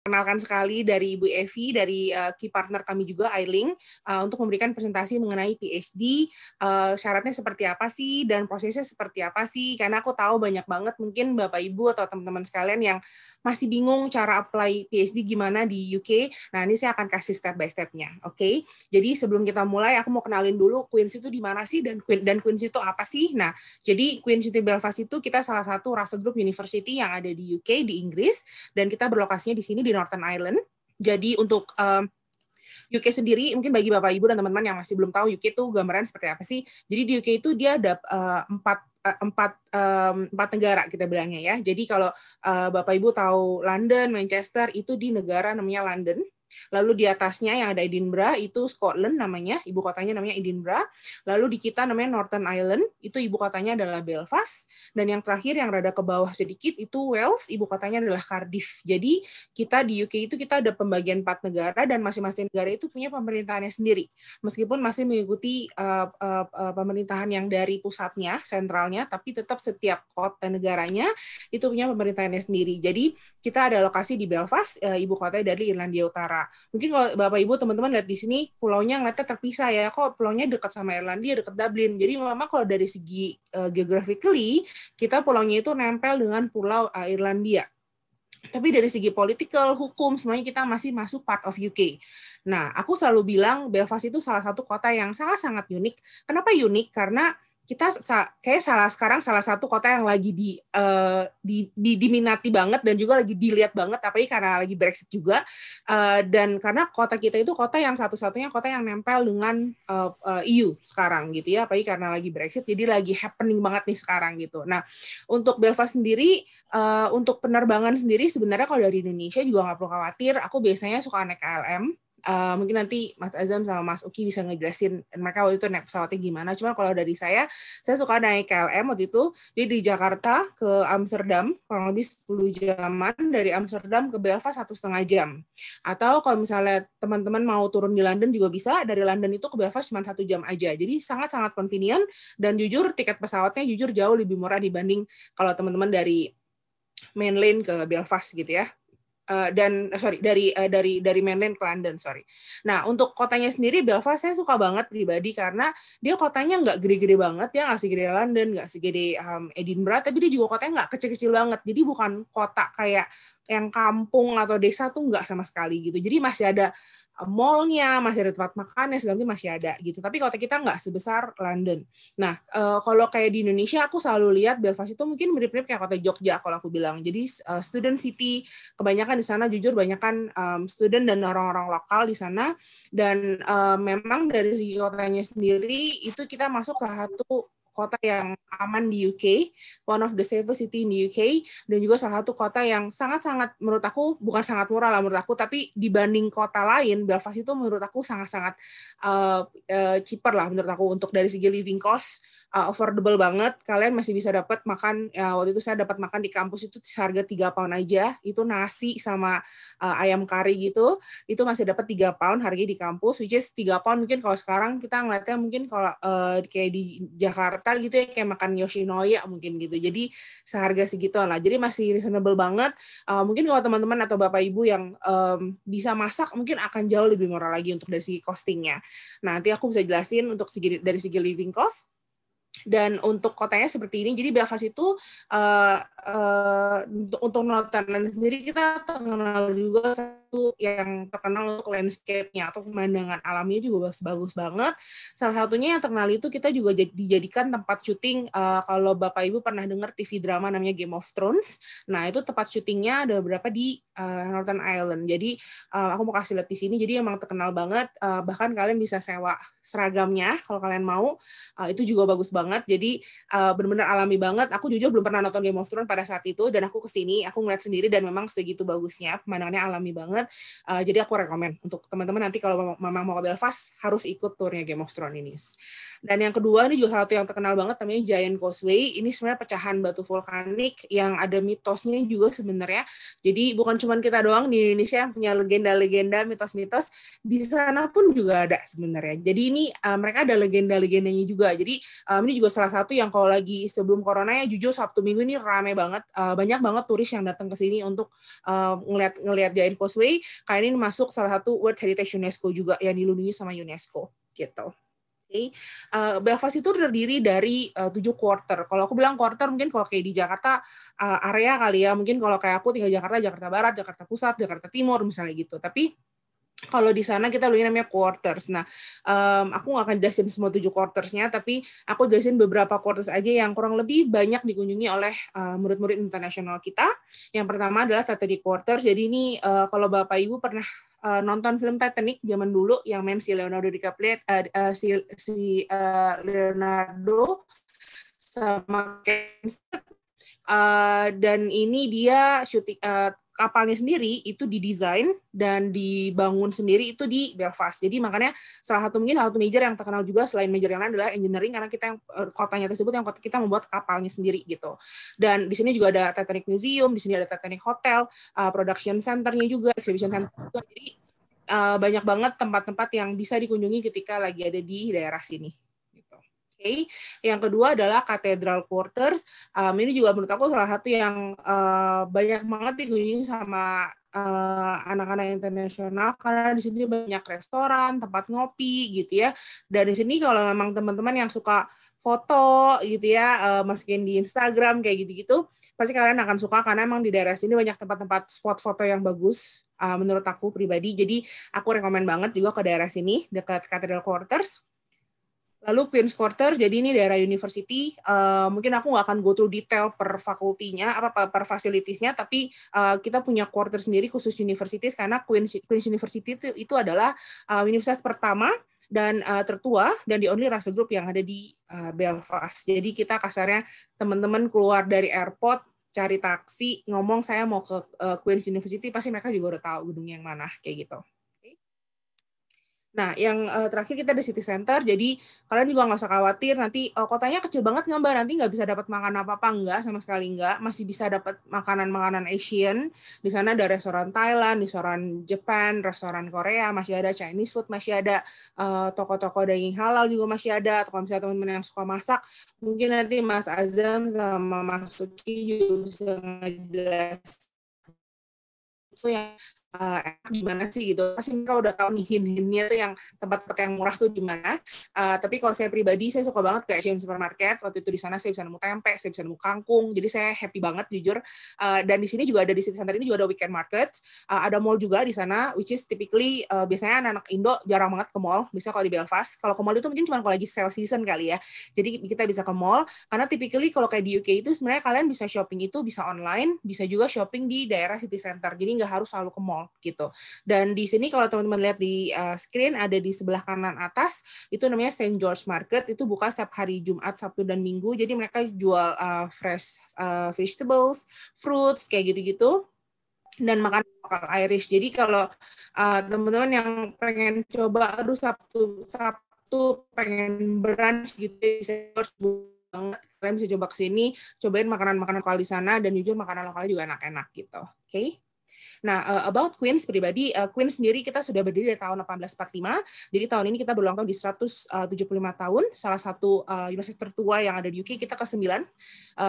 kenalkan sekali dari Ibu Evi, dari key partner kami juga, Ailing, untuk memberikan presentasi mengenai PhD, syaratnya seperti apa sih, dan prosesnya seperti apa sih, karena aku tahu banyak banget mungkin Bapak Ibu atau teman-teman sekalian yang masih bingung cara apply PhD gimana di UK. Nah, ini saya akan kasih step by step-nya, oke? Jadi sebelum kita mulai, aku mau kenalin dulu Queen's itu di mana sih, dan Queen's itu apa sih? Nah, jadi Queen's University Belfast itu kita salah satu Russell Group University yang ada di UK, di Inggris, dan kita berlokasinya di sini di Northern Ireland. Jadi untuk UK sendiri, mungkin bagi Bapak Ibu dan teman-teman yang masih belum tahu UK itu gambaran seperti apa sih. Jadi di UK itu dia ada empat negara kita bilangnya ya. Jadi kalau Bapak Ibu tahu London, Manchester itu di negara namanya London. Lalu di atasnya yang ada Edinburgh itu Scotland namanya, ibu kotanya namanya Edinburgh. Lalu di kita namanya Northern Ireland, itu ibu kotanya adalah Belfast. Dan yang terakhir yang rada ke bawah sedikit itu Wales, ibu kotanya adalah Cardiff. Jadi kita di UK itu kita ada pembagian 4 negara dan masing-masing negara itu punya pemerintahannya sendiri. Meskipun masih mengikuti pemerintahan yang dari pusatnya, sentralnya, tapi tetap setiap kota negaranya itu punya pemerintahannya sendiri. Jadi kita ada lokasi di Belfast, ibu kotanya dari Irlandia Utara. Mungkin kalau Bapak Ibu teman-teman lihat di sini pulaunya ngeliatnya terpisah ya, kok pulaunya dekat sama Irlandia, dekat Dublin. Jadi memang kalau dari segi geographically kita pulaunya itu nempel dengan pulau Irlandia. Tapi dari segi political, hukum, semuanya kita masih masuk part of UK. Nah, aku selalu bilang Belfast itu salah satu kota yang sangat-sangat unik. Kenapa unik? Karena kita kayak sekarang salah satu kota yang lagi diminati banget dan juga lagi dilihat banget, apalagi karena lagi Brexit juga, dan karena kota kita itu kota yang satu-satunya kota yang nempel dengan EU sekarang gitu ya, apalagi karena lagi Brexit, jadi lagi happening banget nih sekarang gitu. Nah, untuk Belfast sendiri, untuk penerbangan sendiri sebenarnya kalau dari Indonesia juga nggak perlu khawatir, aku biasanya suka naik KLM. Mungkin nanti Mas Azam sama Mas Uki bisa ngejelasin mereka waktu itu naik pesawatnya gimana. Cuma kalau dari saya suka naik KLM waktu itu. Jadi di Jakarta ke Amsterdam, kurang lebih 10 jaman. Dari Amsterdam ke Belfast 1,5 jam. Atau kalau misalnya teman-teman mau turun di London juga bisa. Dari London itu ke Belfast cuma 1 jam aja. Jadi sangat-sangat convenient. Dan jujur tiket pesawatnya jujur jauh lebih murah dibanding kalau teman-teman dari mainland ke Belfast gitu ya. Dari mainland ke London, sorry. Nah, untuk kotanya sendiri Belfast saya suka banget pribadi karena dia kotanya nggak gede-gede banget, dia nggak segede London, nggak segede Edinburgh, tapi dia juga kotanya nggak kecil-kecil banget. Jadi bukan kota kayak yang kampung atau desa tuh nggak sama sekali gitu. Jadi masih ada mall-nya, masih ada tempat makannya, segala macam masih ada gitu. Tapi kota kita nggak sebesar London. Nah, kalau kayak di Indonesia, aku selalu lihat Belfast itu mungkin mirip-mirip kayak kota Jogja kalau aku bilang. Jadi student city, kebanyakan di sana jujur banyakan student dan orang-orang lokal di sana. Dan memang dari segi kotanya sendiri itu kita masuk salah satu kota yang aman di UK, one of the safest city in the UK, dan juga salah satu kota yang sangat-sangat, menurut aku, bukan sangat murah lah menurut aku, tapi dibanding kota lain, Belfast itu menurut aku sangat-sangat cheaper lah menurut aku, untuk dari segi living cost, affordable banget, kalian masih bisa dapat makan, waktu itu saya dapat makan di kampus itu seharga 3 pound aja, itu nasi sama ayam kari gitu, itu masih dapat 3 pound harganya di kampus, which is 3 pound mungkin kalau sekarang kita ngeliatnya mungkin kalau kayak di Jakarta gitu ya, kayak makan Yoshinoya mungkin gitu. Jadi seharga segitu lah. Jadi masih reasonable banget. Mungkin kalau teman-teman atau Bapak Ibu yang bisa masak mungkin akan jauh lebih murah lagi untuk dari segi costingnya. Nah, nanti aku bisa jelasin untuk dari segi living cost. Dan untuk kotanya seperti ini, jadi Belfast itu untuk Northern sendiri kita terkenal juga satu yang terkenal untuk landscape-nya atau pemandangan alamnya juga bagus banget. Salah satunya yang terkenal itu kita juga dijadikan tempat syuting, kalau Bapak Ibu pernah dengar TV drama namanya Game of Thrones. Nah, itu tempat syutingnya ada beberapa di Northern Ireland. Jadi aku mau kasih lihat di sini, jadi emang terkenal banget, bahkan kalian bisa sewa seragamnya kalau kalian mau, itu juga bagus banget. Jadi benar-benar alami banget. Aku jujur belum pernah nonton Game of Thrones pada saat itu, dan aku kesini, aku ngeliat sendiri dan memang segitu bagusnya, pemandangannya alami banget. banget. Jadi aku rekomen untuk teman-teman nanti kalau memang mau ke Belfast harus ikut turnya Game of Thrones ini. Dan yang kedua ini juga satu yang terkenal banget namanya Giant Causeway. Ini sebenarnya pecahan batu vulkanik yang ada mitosnya juga sebenarnya. Jadi bukan cuma kita doang di Indonesia yang punya legenda-legenda, mitos-mitos, di sana pun juga ada sebenarnya. Jadi ini mereka ada legenda-legendanya juga. Jadi ini juga salah satu yang kalau lagi sebelum corona ya jujur Sabtu Minggu ini rame banget. Banyak banget turis yang datang ke sini untuk ngelihat Giant Causeway. Karena ini masuk salah satu World Heritage UNESCO juga yang dilindungi sama UNESCO gitu. Belfast itu terdiri dari 7 quarter. Kalau aku bilang quarter mungkin kalau kayak di Jakarta area kali ya. Mungkin kalau kayak aku tinggal Jakarta, Jakarta Barat, Jakarta Pusat, Jakarta Timur misalnya gitu. Tapi kalau di sana kita bilangnya namanya quarters. Nah, aku nggak akan jelasin semua 7 quartersnya, tapi aku jelasin beberapa quarters aja yang kurang lebih banyak dikunjungi oleh murid-murid internasional kita. Yang pertama adalah Titanic Quarters. Jadi ini kalau Bapak Ibu pernah nonton film Titanic zaman dulu yang main si Leonardo DiCaprio, Leonardo sama Kate, dan ini dia syuting kapalnya sendiri itu didesain dan dibangun sendiri itu di Belfast. Jadi makanya salah satu major yang terkenal juga selain major yang lain adalah engineering karena kita yang kotanya tersebut yang kita membuat kapalnya sendiri gitu. Dan di sini juga ada Titanic Museum, di sini ada Titanic Hotel, production centernya juga, exhibition center juga. Jadi banyak banget tempat-tempat yang bisa dikunjungi ketika lagi ada di daerah sini. Yang kedua adalah Cathedral Quarters. Ini juga menurut aku salah satu yang banyak banget dikunjungi sama anak-anak internasional karena di sini banyak restoran, tempat ngopi gitu ya. Dan di sini kalau memang teman-teman yang suka foto gitu ya, masukin di Instagram kayak gitu-gitu, pasti kalian akan suka karena emang di daerah sini banyak tempat-tempat spot foto yang bagus menurut aku pribadi. Jadi aku rekomen banget juga ke daerah sini dekat Cathedral Quarters. Lalu Queen's Quarter, jadi ini daerah university. Mungkin aku nggak akan go through detail per fakultinya, per fasilitiesnya, tapi kita punya quarter sendiri khusus universities karena Queen's University itu adalah universitas pertama dan tertua dan the only Russell Group yang ada di Belfast. Jadi kita kasarnya teman-teman keluar dari airport, cari taksi, ngomong saya mau ke Queen's University, pasti mereka juga udah tahu gedung yang mana, kayak gitu. Nah, yang terakhir kita ada city center, jadi kalian juga nggak usah khawatir, nanti kotanya kecil banget nggak Mbak, nanti nggak bisa dapat makan apa-apa, nggak, sama sekali nggak, masih bisa dapat makanan-makanan Asian, di sana ada restoran Thailand, restoran Jepang, restoran Korea, masih ada Chinese food, masih ada toko-toko daging halal juga masih ada, atau kalau misalnya teman-teman yang suka masak, mungkin nanti Mas Azam sama Mas Suki juga bisa ngejelasin itu yang enak gimana sih gitu. Pasti mereka udah tahu nih hint-hintnya tuh yang tempat-tempat yang murah tuh gimana. Tapi kalau saya pribadi, saya suka banget ke Asian Supermarket. Waktu itu di sana saya bisa nemu tempe, saya bisa nemu kangkung. Jadi saya happy banget jujur. Dan di sini juga ada di city center ini juga ada weekend market. Ada mall juga di sana, which is typically biasanya anak-anak Indo jarang banget ke mall. Bisa kalau di Belfast. Kalau ke mall itu mungkin cuma kalau lagi sale season kali ya. Jadi kita bisa ke mall. Karena typically kalau kayak di UK itu sebenarnya kalian bisa shopping itu bisa online, bisa juga shopping di daerah city center. Jadi nggak harus selalu ke mall gitu. Dan di sini kalau teman-teman lihat di screen ada di sebelah kanan atas itu namanya St. George Market, itu buka setiap hari Jumat, Sabtu dan Minggu. Jadi mereka jual fresh vegetables, fruits kayak gitu-gitu dan makan lokal Irish. Jadi kalau teman-teman yang pengen coba aduh Sabtu pengen brunch gitu bisa banget kalian bisa coba kesini, cobain makanan-makanan lokal di sana dan jujur makanan lokalnya juga enak-enak gitu. Oke. Nah, about Queen's pribadi, Queen's sendiri kita sudah berdiri dari tahun 1845. Jadi tahun ini kita berulang tahun di 175 tahun. Salah satu universitas tertua yang ada di UK, kita ke-9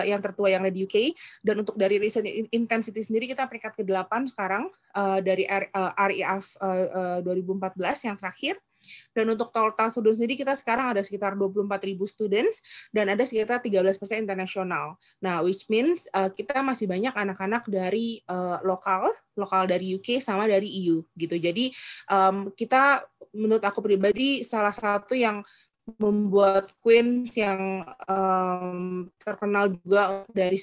yang tertua yang ada di UK. Dan untuk dari recent intensity sendiri kita peringkat ke-8 sekarang dari RIAF 2014 yang terakhir. Dan untuk total student sendiri kita sekarang ada sekitar 24.000 students dan ada sekitar 13% internasional. Nah, which means kita masih banyak anak-anak dari lokal dari UK sama dari EU gitu. Jadi kita menurut aku pribadi salah satu yang membuat Queen's yang terkenal juga dari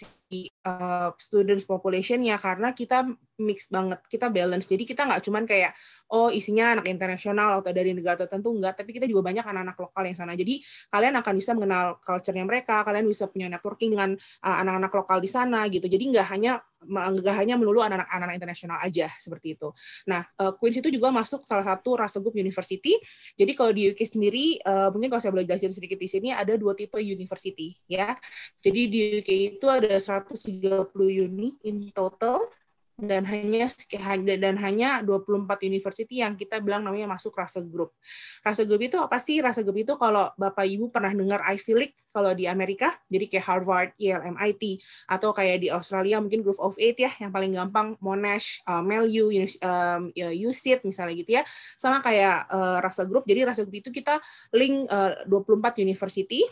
students population-nya, karena kita mix banget, kita balance. Jadi kita nggak cuman kayak isinya anak internasional atau dari negara tertentu, enggak, tapi kita juga banyak anak-anak lokal yang sana. Jadi kalian akan bisa mengenal culture-nya mereka, kalian bisa punya networking dengan anak-anak lokal di sana gitu. Jadi nggak hanya melulu anak-anak internasional aja seperti itu. Nah, Queen's itu juga masuk salah satu Russell Group University. Jadi kalau di UK sendiri, mungkin kalau saya boleh jelasin sedikit di sini, ada 2 tipe university ya. Jadi di UK itu ada 130 uni in total, dan hanya 24 university yang kita bilang namanya masuk Russell Group. Russell Group itu apa sih? Russell Group itu kalau Bapak Ibu pernah dengar Ivy League kalau di Amerika, jadi kayak Harvard, Yale, MIT, atau kayak di Australia mungkin Group of 8 ya, yang paling gampang Monash, Melu, UCIT misalnya gitu ya. Sama kayak Russell Group. Jadi Russell Group itu kita link 24 university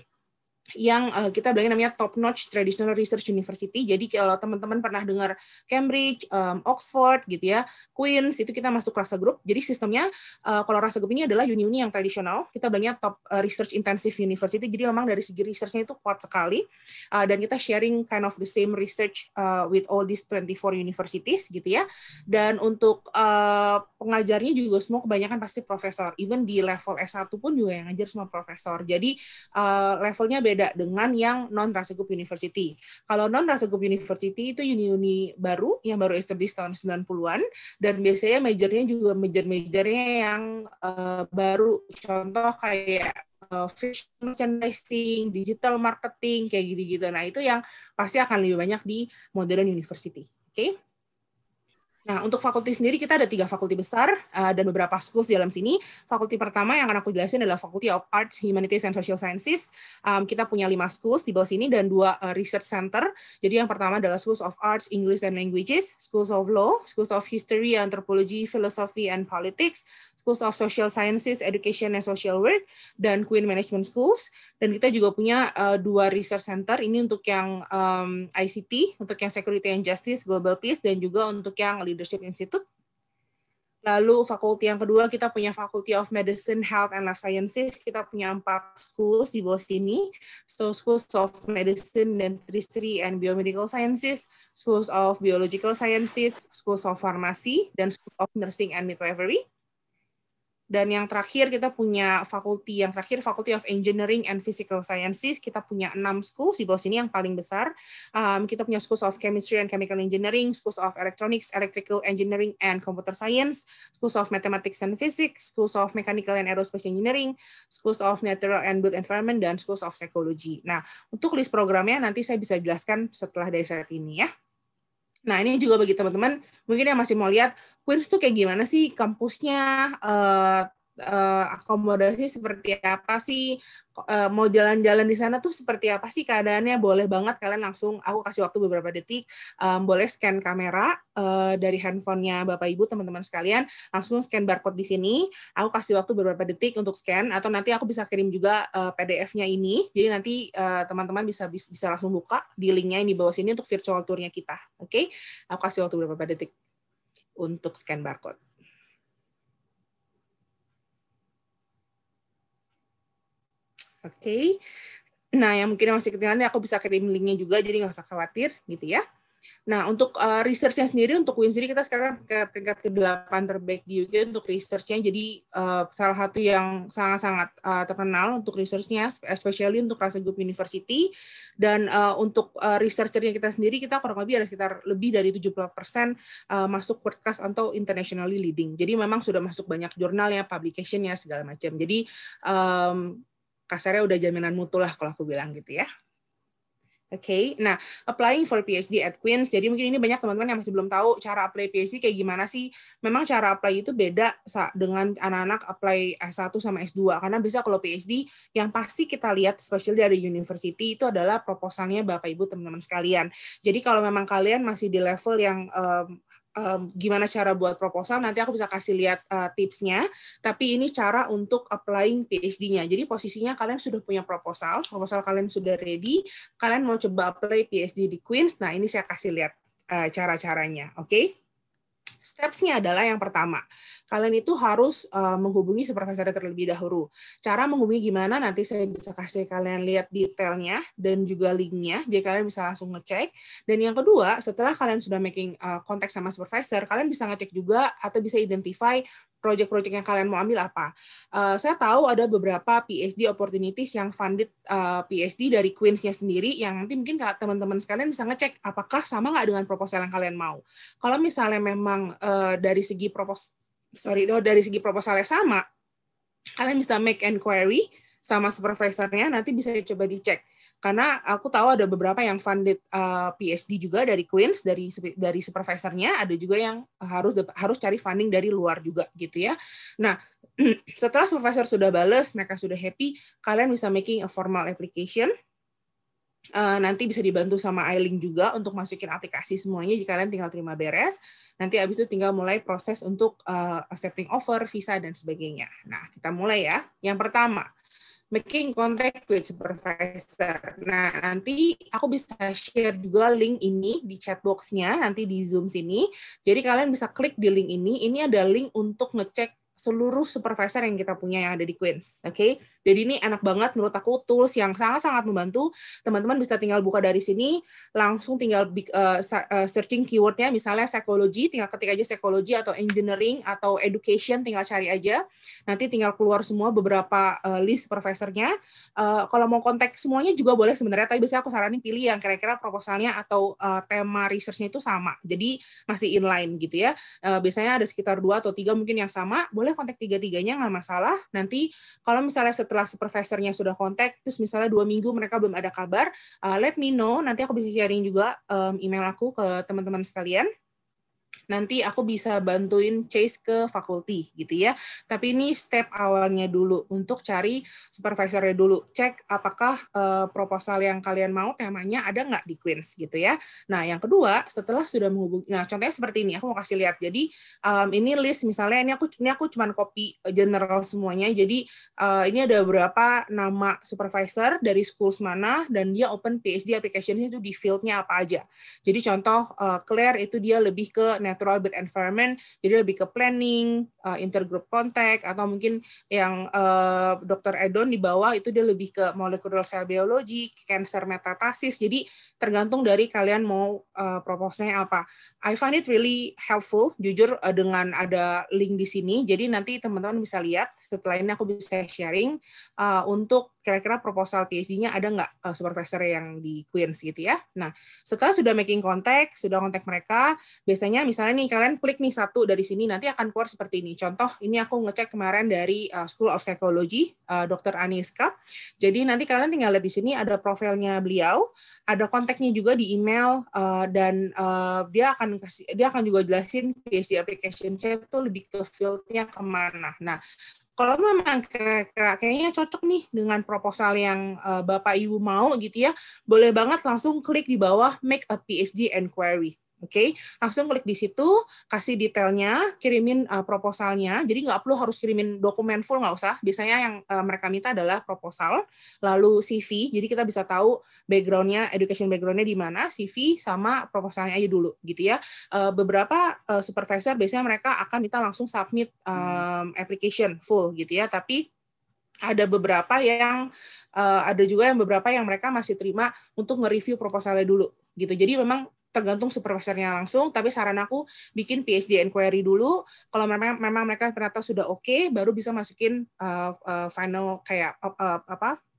yang kita bilangnya namanya top notch traditional research university. Jadi kalau teman-teman pernah dengar Cambridge, Oxford gitu ya, Queen's, itu kita masuk Russell Group. Jadi sistemnya kalau Russell Group ini adalah uni-uni yang tradisional, kita bilangnya top research intensive university. Jadi memang dari segi research-nya itu kuat sekali, dan kita sharing kind of the same research with all these 24 universities gitu ya. Dan untuk pengajarnya juga semua kebanyakan pasti profesor. Even di level S1 pun juga yang ngajar semua profesor. Jadi levelnya beda dengan yang non-Russell Group University. Kalau non-Russell Group University itu uni-uni baru, yang baru establish tahun 90-an, dan biasanya major-majornya yang baru. Contoh kayak fashion merchandising, digital marketing, kayak gitu-gitu. Nah, itu yang pasti akan lebih banyak di modern university. Oke? Nah, untuk fakulti sendiri kita ada 3 fakulti besar dan beberapa schools di dalam sini. Fakulti pertama yang akan aku jelasin adalah Faculty of Arts, Humanities, and Social Sciences. Kita punya 5 schools di bawah sini dan 2 research center. Jadi yang pertama adalah Schools of Arts, English, and Languages, Schools of Law, Schools of History, Anthropology, Philosophy, and Politics, Schools of Social Sciences, Education, and Social Work, dan Queen Management Schools. Dan kita juga punya 2 research center, ini untuk yang ICT, untuk yang Security and Justice, Global Peace, dan juga untuk yang Leadership Institute. Lalu fakulti yang kedua kita punya Faculty of Medicine, Health, and Life Sciences. Kita punya 4 schools di bawah sini. So, Schools of Medicine, Dentistry, and Biomedical Sciences, Schools of Biological Sciences, Schools of Pharmacy, dan Schools of Nursing and Midwifery. Dan yang terakhir kita punya fakulti Faculty of Engineering and Physical Sciences. Kita punya 6 schools di bawah sini yang paling besar. Kita punya Schools of Chemistry and Chemical Engineering, Schools of Electronics, Electrical Engineering and Computer Science, Schools of Mathematics and Physics, Schools of Mechanical and Aerospace Engineering, Schools of Natural and Built Environment, dan Schools of Psychology. Nah, untuk list programnya nanti saya bisa jelaskan setelah dari saat ini ya. Nah, ini juga bagi teman-teman mungkin yang masih mau lihat Queen's tuh kayak gimana sih kampusnya, akomodasi seperti apa sih, mau jalan-jalan di sana tuh seperti apa sih keadaannya, boleh banget kalian langsung, aku kasih waktu beberapa detik, boleh scan kamera dari handphonenya Bapak Ibu, teman-teman sekalian, langsung scan barcode di sini, aku kasih waktu beberapa detik untuk scan, atau nanti aku bisa kirim juga PDF-nya ini, jadi nanti teman-teman bisa langsung buka di link-nya ini di bawah sini untuk virtual tour-nya kita, oke? Aku kasih waktu beberapa detik untuk scan barcode. Oke. Nah, yang mungkin masih ketinggalan, aku bisa kirim linknya juga, jadi nggak usah khawatir, gitu ya. Nah, untuk research-nya sendiri, untuk Queen's sendiri, kita sekarang ke peringkat ke-8 terbaik di UK untuk research-nya, jadi salah satu yang sangat-sangat terkenal untuk research-nya, especially untuk Russell Group University, dan untuk researcher-nya kita sendiri, kita kurang lebih ada sekitar lebih dari 70% masuk podcast atau internationally leading. Jadi memang sudah masuk banyak jurnalnya, publication-nya, segala macam. Jadi kasarnya udah jaminan mutu lah kalau aku bilang gitu ya. Oke, nah applying for PhD at Queen's. Jadi mungkin ini banyak teman-teman yang masih belum tahu cara apply PhD kayak gimana sih. Memang cara apply itu beda dengan anak-anak apply S1 sama S2. Karena bisa kalau PhD yang pasti kita lihat, especially dari university, itu adalah proposalnya Bapak Ibu teman-teman sekalian. Jadi kalau memang kalian masih di level yang gimana cara buat proposal, nanti aku bisa kasih lihat tipsnya, tapi ini cara untuk applying PhD-nya. Jadi posisinya kalian sudah punya proposal kalian sudah ready, kalian mau coba apply PhD di Queen's, nah ini saya kasih lihat cara-caranya, oke? Steps-nya adalah yang pertama, kalian itu harus menghubungi supervisor terlebih dahulu. Cara menghubungi gimana, nanti saya bisa kasih kalian lihat detailnya dan juga link-nya, jadi kalian bisa langsung ngecek. Dan yang kedua, setelah kalian sudah making kontak sama supervisor, kalian bisa ngecek juga atau bisa identify project-project yang kalian mau ambil apa. Saya tahu ada beberapa PhD opportunities yang funded PhD dari Queen's-nya sendiri, yang nanti mungkin teman-teman sekalian bisa ngecek apakah sama nggak dengan proposal yang kalian mau. Kalau misalnya memang dari segi proposalnya sama, kalian bisa make inquiry sama supervisornya, nanti bisa coba dicek. Karena aku tahu ada beberapa yang funded PhD juga dari Queen's, dari supervisornya, ada juga yang harus cari funding dari luar juga gitu ya. Nah, setelah supervisor sudah bales, mereka sudah happy, kalian bisa making a formal application. Nanti bisa dibantu sama Ailing juga untuk masukin aplikasi semuanya jika kalian tinggal terima beres. Nanti habis itu tinggal mulai proses untuk accepting offer, visa, dan sebagainya. Nah, kita mulai ya. Yang pertama, making contact with supervisor. Nah, nanti aku bisa share juga link ini di chat box-nya, nanti di Zoom sini. Jadi kalian bisa klik di link ini. Ini ada link untuk ngecek seluruh supervisor yang kita punya yang ada di Queen's. Oke? Jadi ini enak banget menurut aku, tools yang sangat-sangat membantu. Teman-teman bisa tinggal buka dari sini, langsung tinggal searching keywordnya, misalnya psikologi, tinggal ketik aja psikologi atau engineering atau education, tinggal cari aja. Nanti tinggal keluar semua beberapa list supervisornya. Kalau mau kontak semuanya juga boleh sebenarnya, tapi biasanya aku saranin pilih yang kira-kira proposalnya atau tema research-nya itu sama. Jadi masih inline gitu ya. Biasanya ada sekitar 2 atau 3 mungkin yang sama, boleh kontak 3-tiganya, nggak masalah. Nanti kalau misalnya setelah supervisornya sudah kontak, terus misalnya 2 minggu mereka belum ada kabar, let me know, nanti aku bisa sharing juga email aku ke teman-teman sekalian. Nanti aku bisa bantuin chase ke fakulti gitu ya. Tapi ini step awalnya dulu untuk cari supervisornya dulu. Cek apakah proposal yang kalian mau temanya ada nggak di Queen's gitu ya. Nah, yang kedua, setelah sudah menghubungi, nah contohnya seperti ini, aku mau kasih lihat. Jadi ini list misalnya ini aku cuma copy general semuanya. Jadi ini ada beberapa nama supervisor dari schools mana dan dia open PhD application itu di field-nya apa aja. Jadi contoh Claire itu dia lebih ke natural built environment, jadi lebih ke planning, intergroup contact, atau mungkin yang Dr. Edon di bawah itu dia lebih ke molecular cell biology, cancer metastasis. Jadi tergantung dari kalian mau proposalnya apa. I find it really helpful, jujur, dengan ada link di sini. Jadi nanti teman-teman bisa lihat, setelah ini aku bisa sharing untuk kira-kira proposal PhD-nya ada nggak supervisor yang di Queen's gitu ya. Nah, setelah sudah making contact, sudah kontak mereka, biasanya misalnya nih kalian klik nih satu dari sini, nanti akan keluar seperti ini. Contoh, ini aku ngecek kemarin dari School of Psychology, Dr. Aniska. Jadi nanti kalian tinggal lihat di sini ada profilnya beliau, ada kontaknya juga di email, dan dia akan juga jelasin PhD application saya itu lebih ke field-nya kemana. Nah, kalau memang kayaknya cocok nih dengan proposal yang Bapak Ibu mau gitu ya, boleh banget langsung klik di bawah make a PhD inquiry. Oke, langsung klik di situ, kasih detailnya, kirimin proposalnya. Jadi nggak perlu harus kirimin dokumen full, nggak usah. Biasanya yang mereka minta adalah proposal, lalu CV. Jadi kita bisa tahu background-nya, education background-nya di mana, CV sama proposalnya aja dulu, gitu ya. Beberapa supervisor biasanya mereka akan minta langsung submit application full, gitu ya. Tapi ada beberapa yang ada juga yang beberapa yang mereka masih terima untuk nge-review proposalnya dulu, gitu. Jadi memang tergantung supervisornya langsung, tapi saran aku bikin PhD inquiry dulu. Kalau memang mereka ternyata sudah oke, baru bisa masukin final kayak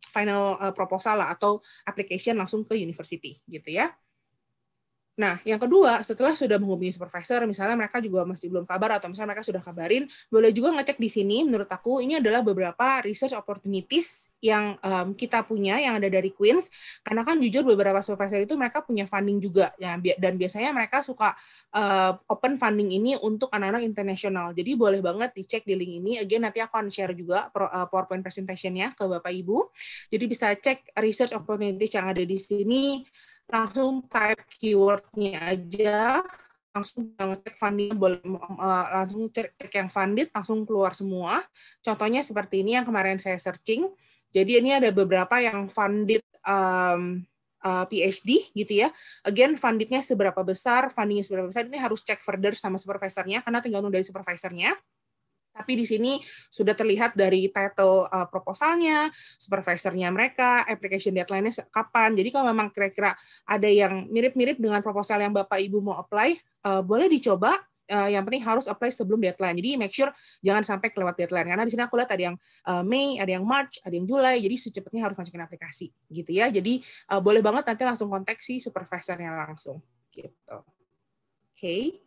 final proposal lah atau application langsung ke university gitu ya. Nah, yang kedua, setelah sudah menghubungi supervisor, misalnya mereka juga masih belum kabar atau misalnya mereka sudah kabarin, boleh juga ngecek di sini. Menurut aku ini adalah beberapa research opportunities yang kita punya yang ada dari Queen's, karena kan jujur beberapa supervisor itu mereka punya funding juga ya, dan biasanya mereka suka open funding ini untuk anak-anak internasional. Jadi boleh banget dicek di link ini. Again, nanti aku akan share juga PowerPoint presentation-nya ke Bapak Ibu. Jadi bisa cek research opportunities yang ada di sini, langsung type keyword-nya aja, langsung ngecek funding, langsung cek yang funded, langsung keluar semua. Contohnya seperti ini yang kemarin saya searching. Jadi ini ada beberapa yang funded PhD gitu ya. Again, fundingnya seberapa besar, ini harus cek further sama supervisornya karena tergantung dari supervisornya. Tapi di sini sudah terlihat dari title proposalnya, supervisornya mereka, application deadline-nya kapan. Jadi kalau memang kira-kira ada yang mirip-mirip dengan proposal yang Bapak Ibu mau apply, boleh dicoba. Yang penting harus apply sebelum deadline. Jadi make sure jangan sampai kelewat deadline. Karena di sini aku lihat ada yang Mei, ada yang March, ada yang Julai. Jadi secepatnya harus masukin aplikasi, gitu ya. Jadi boleh banget nanti langsung kontak si supervisornya langsung, gitu. Oke.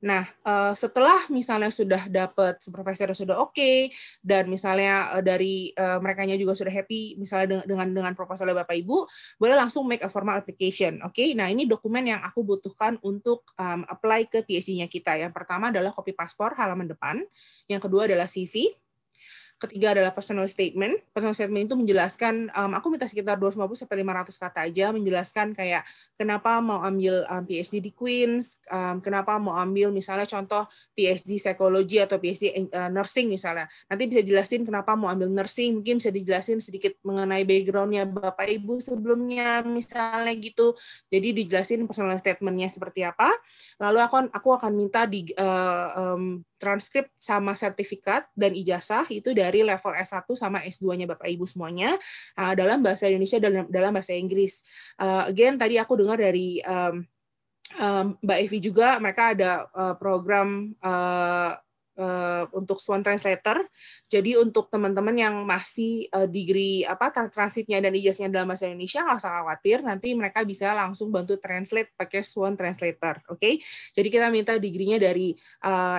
Nah, setelah misalnya sudah dapat supervisor sudah oke, dan misalnya dari merekanya juga sudah happy, misalnya dengan proposal Bapak Ibu, boleh langsung make a formal application. Oke, nah ini dokumen yang aku butuhkan untuk apply ke PhD-nya kita. Yang pertama adalah copy paspor halaman depan, yang kedua adalah CV. Ketiga adalah personal statement. Personal statement itu menjelaskan, aku minta sekitar 250 sampai 500 kata aja, menjelaskan kayak kenapa mau ambil PhD di Queen's, kenapa mau ambil misalnya contoh PhD psikologi atau PhD nursing misalnya. Nanti bisa jelasin kenapa mau ambil nursing, mungkin bisa dijelasin sedikit mengenai background-nya Bapak Ibu sebelumnya misalnya gitu. Jadi dijelasin personal statement-nya seperti apa. Lalu aku akan minta di transkrip sama sertifikat dan ijazah itu dari level S1 sama S2-nya Bapak Ibu semuanya dalam bahasa Indonesia dan dalam bahasa Inggris. Again, tadi aku dengar dari Mbak Evi juga, mereka ada program untuk Swan Translator. Jadi untuk teman-teman yang masih degree transitnya dan ijazahnya dalam bahasa Indonesia, nggak usah khawatir, nanti mereka bisa langsung bantu translate pakai Swan Translator. Oke? Jadi kita minta degree-nya dari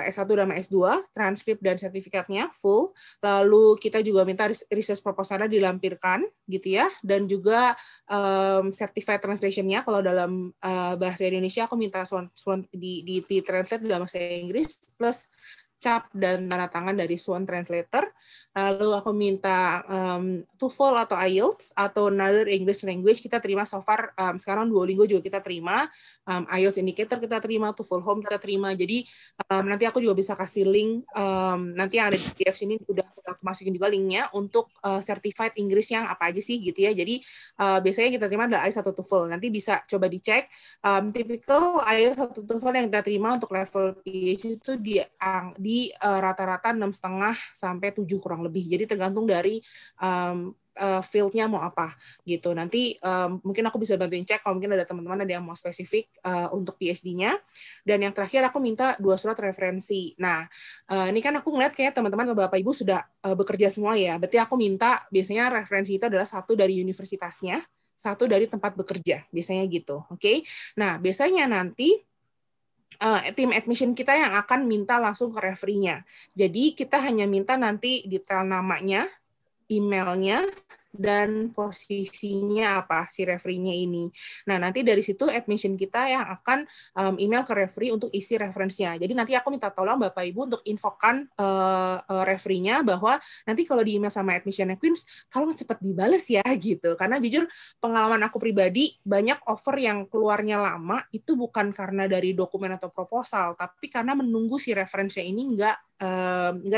S1 dan S2, transkrip dan sertifikatnya full. Lalu kita juga minta research proposal-nya dilampirkan gitu ya, dan juga certified translation-nya kalau dalam bahasa Indonesia aku minta Swan di translate dalam bahasa Inggris plus cap dan tanda tangan dari Swan Translator. Lalu aku minta TOEFL atau IELTS atau another English language kita terima so far. Sekarang Duolingo juga kita terima, IELTS indicator kita terima, TOEFL Home kita terima. Jadi nanti aku juga bisa kasih link. Nanti yang ada di PDF sini udah aku masukin juga linknya untuk certified Inggris yang apa aja sih gitu ya. Jadi biasanya kita terima adalah IELTS atau TOEFL. Nanti bisa coba dicek. Typical IELTS atau TOEFL yang kita terima untuk level PhD itu di rata-rata 6,5 sampai 7 kurang lebih. Jadi tergantung dari field-nya mau apa gitu. Nanti mungkin aku bisa bantuin cek kalau mungkin ada teman-teman ada yang mau spesifik untuk PhD-nya. Dan yang terakhir aku minta 2 surat referensi. Nah, ini kan aku ngeliat kayak teman-teman Bapak Ibu sudah bekerja semua ya. Berarti aku minta biasanya referensi itu adalah 1 dari universitasnya, 1 dari tempat bekerja. Biasanya gitu. Oke. Nah, biasanya nanti tim admission kita yang akan minta langsung ke referee-nya. Jadi kita hanya minta nanti detail namanya, emailnya, dan posisinya apa si referee-nya ini. Nah, nanti dari situ admission kita yang akan email ke referee untuk isi referensinya. Jadi nanti aku minta tolong Bapak Ibu untuk infokan referee-nya bahwa nanti kalau di email sama admission-nya Queen's, tolong cepat dibales ya gitu. Karena jujur pengalaman aku pribadi banyak offer yang keluarnya lama itu bukan karena dari dokumen atau proposal, tapi karena menunggu si referensinya ini nggak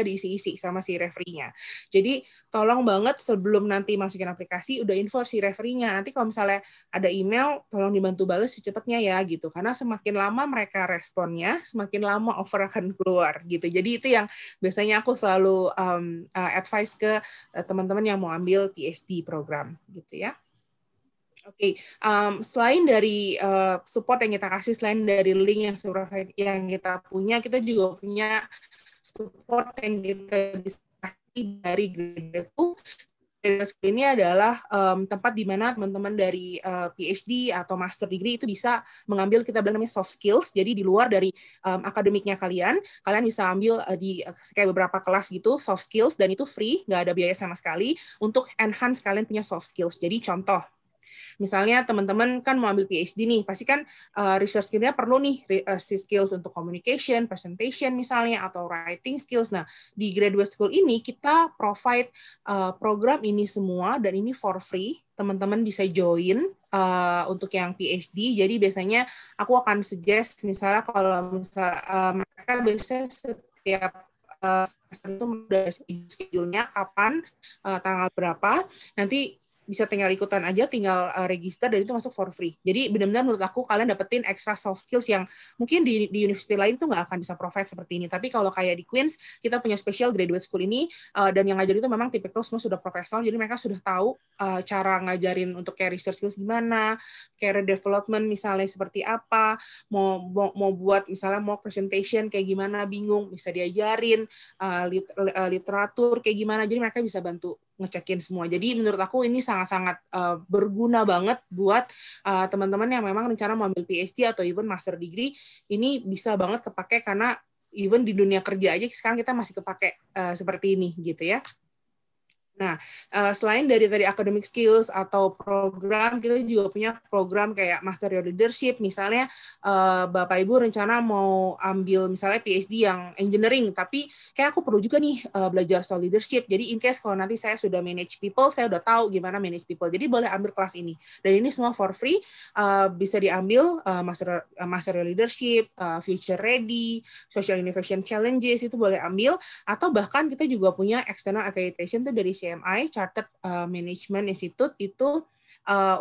diisi-isi sama si referee-nya. Jadi tolong banget sebelum nanti masukin aplikasi udah info si referee-nya. Nanti kalau misalnya ada email, tolong dibantu balas secepatnya ya gitu. Karena semakin lama mereka responnya, semakin lama offer akan keluar gitu. Jadi itu yang biasanya aku selalu advice ke teman-teman yang mau ambil PhD program gitu ya. Oke, selain dari support yang kita kasih, selain dari link yang kita punya, kita juga punya support yang kita bisa kasih dari Graduate School. Graduate School ini adalah tempat di mana teman-teman dari PhD atau Master Degree itu bisa mengambil kita bilang namanya soft skills. Jadi di luar dari akademiknya kalian bisa ambil di kayak beberapa kelas gitu soft skills dan itu free, nggak ada biaya sama sekali untuk enhance kalian punya soft skills. Jadi contoh, misalnya teman-teman kan mau ambil PhD nih, pasti kan research skill-nya perlu nih skills untuk communication, presentation misalnya, atau writing skills. Nah, di graduate school ini kita provide program ini semua dan ini for free. Teman-teman bisa join untuk yang PhD. Jadi biasanya aku akan suggest misalnya kalau mereka biasanya setiap semester itu udah schedule-nya kapan, tanggal berapa, nanti bisa tinggal ikutan aja, tinggal register, dan itu masuk for free. Jadi benar-benar menurut aku kalian dapetin extra soft skills yang mungkin di university lain tuh nggak akan bisa provide seperti ini. Tapi kalau kayak di Queen's, kita punya special graduate school ini, dan yang ngajar itu memang tipikal semua sudah profesional, jadi mereka sudah tahu cara ngajarin untuk kayak research skills gimana, career development misalnya seperti apa, mau buat misalnya mau presentation kayak gimana, bingung, bisa diajarin, literatur kayak gimana, jadi mereka bisa bantu ngecekin semua. Jadi menurut aku ini sangat-sangat berguna banget buat teman-teman yang memang rencana mau ambil PhD atau even master degree. Ini bisa banget kepake karena even di dunia kerja aja sekarang kita masih kepake seperti ini gitu ya. Nah, selain dari tadi academic skills atau program, kita juga punya program kayak Master Your Leadership. Misalnya, Bapak Ibu rencana mau ambil misalnya PhD yang engineering, tapi kayak aku perlu juga nih belajar soal leadership. Jadi in case kalau nanti saya sudah manage people, saya udah tahu gimana manage people. Jadi boleh ambil kelas ini. Dan ini semua for free, bisa diambil Master Your Leadership, Future Ready, Social Innovation Challenges, itu boleh ambil. Atau bahkan kita juga punya external accreditation tuh dari CMI, Chartered Management Institute, itu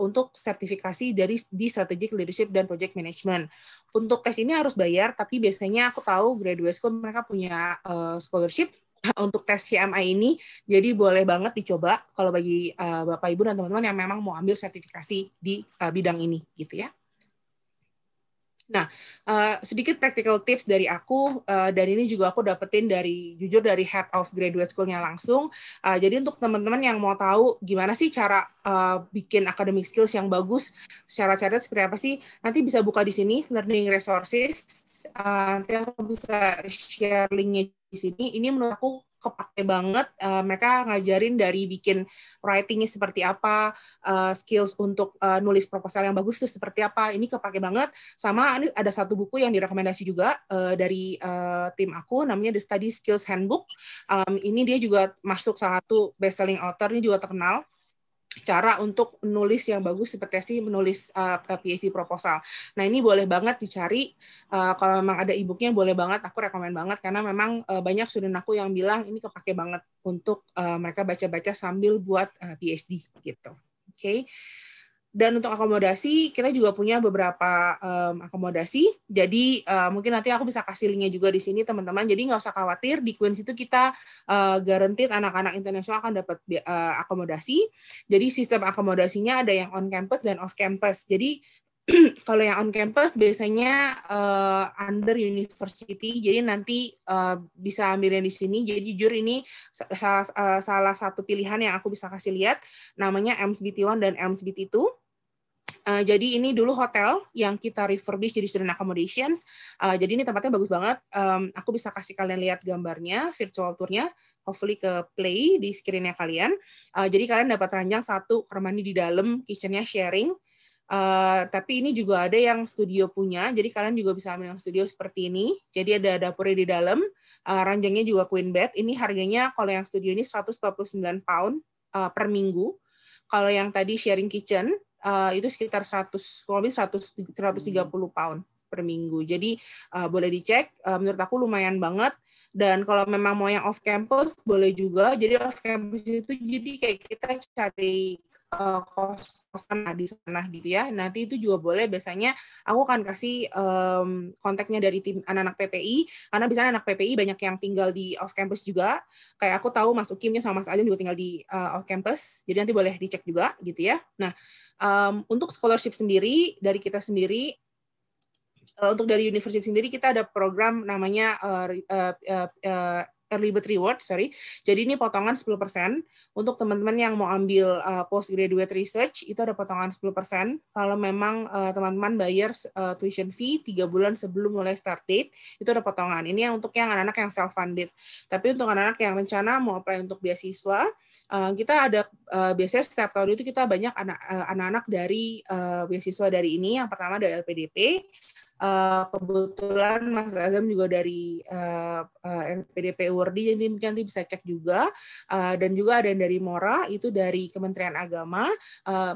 untuk sertifikasi di Strategic Leadership dan Project Management. Untuk tes ini harus bayar, tapi biasanya aku tahu graduate school mereka punya scholarship untuk tes CMI ini, jadi boleh banget dicoba kalau bagi Bapak Ibu dan teman-teman yang memang mau ambil sertifikasi di bidang ini, gitu ya. Nah, sedikit practical tips dari aku, dan ini juga aku dapetin jujur dari head of graduate school-nya langsung. Jadi untuk teman-teman yang mau tahu gimana sih cara bikin academic skills yang bagus, secara seperti apa sih, nanti bisa buka di sini, learning resources. Nanti aku bisa share link-nya di sini. Ini menurut aku kepake banget. Mereka ngajarin dari bikin writing-nya seperti apa, skills untuk nulis proposal yang bagus itu seperti apa. Ini kepake banget. Sama ini ada satu buku yang direkomendasi juga dari tim aku, namanya The Study Skills Handbook. Ini dia juga masuk salah satu best-selling author, ini juga terkenal. Cara untuk menulis yang bagus seperti sih menulis PhD proposal. Nah ini boleh banget dicari, kalau memang ada e-booknya boleh banget, aku rekomen banget karena memang banyak student aku yang bilang ini kepake banget untuk mereka baca-baca sambil buat PhD gitu. Oke. Dan untuk akomodasi, kita juga punya beberapa akomodasi. Jadi mungkin nanti aku bisa kasih linknya juga di sini, teman-teman. Jadi nggak usah khawatir, di Queen's itu kita guaranteed anak-anak internasional akan dapat akomodasi. Jadi sistem akomodasinya ada yang on campus dan off campus. Jadi kalau yang on campus biasanya under university, jadi nanti bisa ambilnya di sini. Jadi jujur ini salah satu pilihan yang aku bisa kasih lihat, namanya EMSBT1 dan EMSBT2. Jadi ini dulu hotel yang kita refurbish jadi student accommodations. Jadi ini tempatnya bagus banget. Aku bisa kasih kalian lihat gambarnya, virtual tour-nya. Hopefully ke play di screen-nya kalian. Jadi kalian dapat ranjang satu, kamar mandi di dalam, kitchen-nya sharing. Tapi ini juga ada yang studio punya, jadi kalian juga bisa ambil yang studio seperti ini. Jadi ada dapurnya di dalam, ranjangnya juga queen bed. Ini harganya kalau yang studio ini 149 pound per minggu. Kalau yang tadi sharing kitchen itu sekitar 130 pound per minggu. Jadi boleh dicek, menurut aku lumayan banget. Dan kalau memang mau yang off campus boleh juga. Jadi off campus itu jadi kayak kita cari kos-kosan di sana gitu ya. Nanti itu juga boleh. Biasanya aku akan kasih kontaknya dari tim anak-anak PPI, karena biasanya anak PPI banyak yang tinggal di off campus juga. Kayak aku tahu Mas Ukimnya sama Mas Alim juga tinggal di off campus. Jadi nanti boleh dicek juga gitu ya. Nah, untuk scholarship sendiri dari kita sendiri, untuk dari universitas sendiri kita ada program namanya Early Bird Reward, Jadi ini potongan 10%. Untuk teman-teman yang mau ambil postgraduate research, itu ada potongan 10%. Kalau memang teman-teman bayar tuition fee 3 bulan sebelum mulai start date, itu ada potongan. Ini yang untuk yang anak-anak yang self-funded. Tapi untuk anak-anak yang rencana mau apply untuk beasiswa, kita ada biasanya setiap tahun itu kita banyak anak-anak dari beasiswa dari ini. Yang pertama dari LPDP, kebetulan Mas Azam juga dari LPDP Wardi, jadi nanti bisa cek juga. Dan juga ada yang dari Mora, itu dari Kementerian Agama.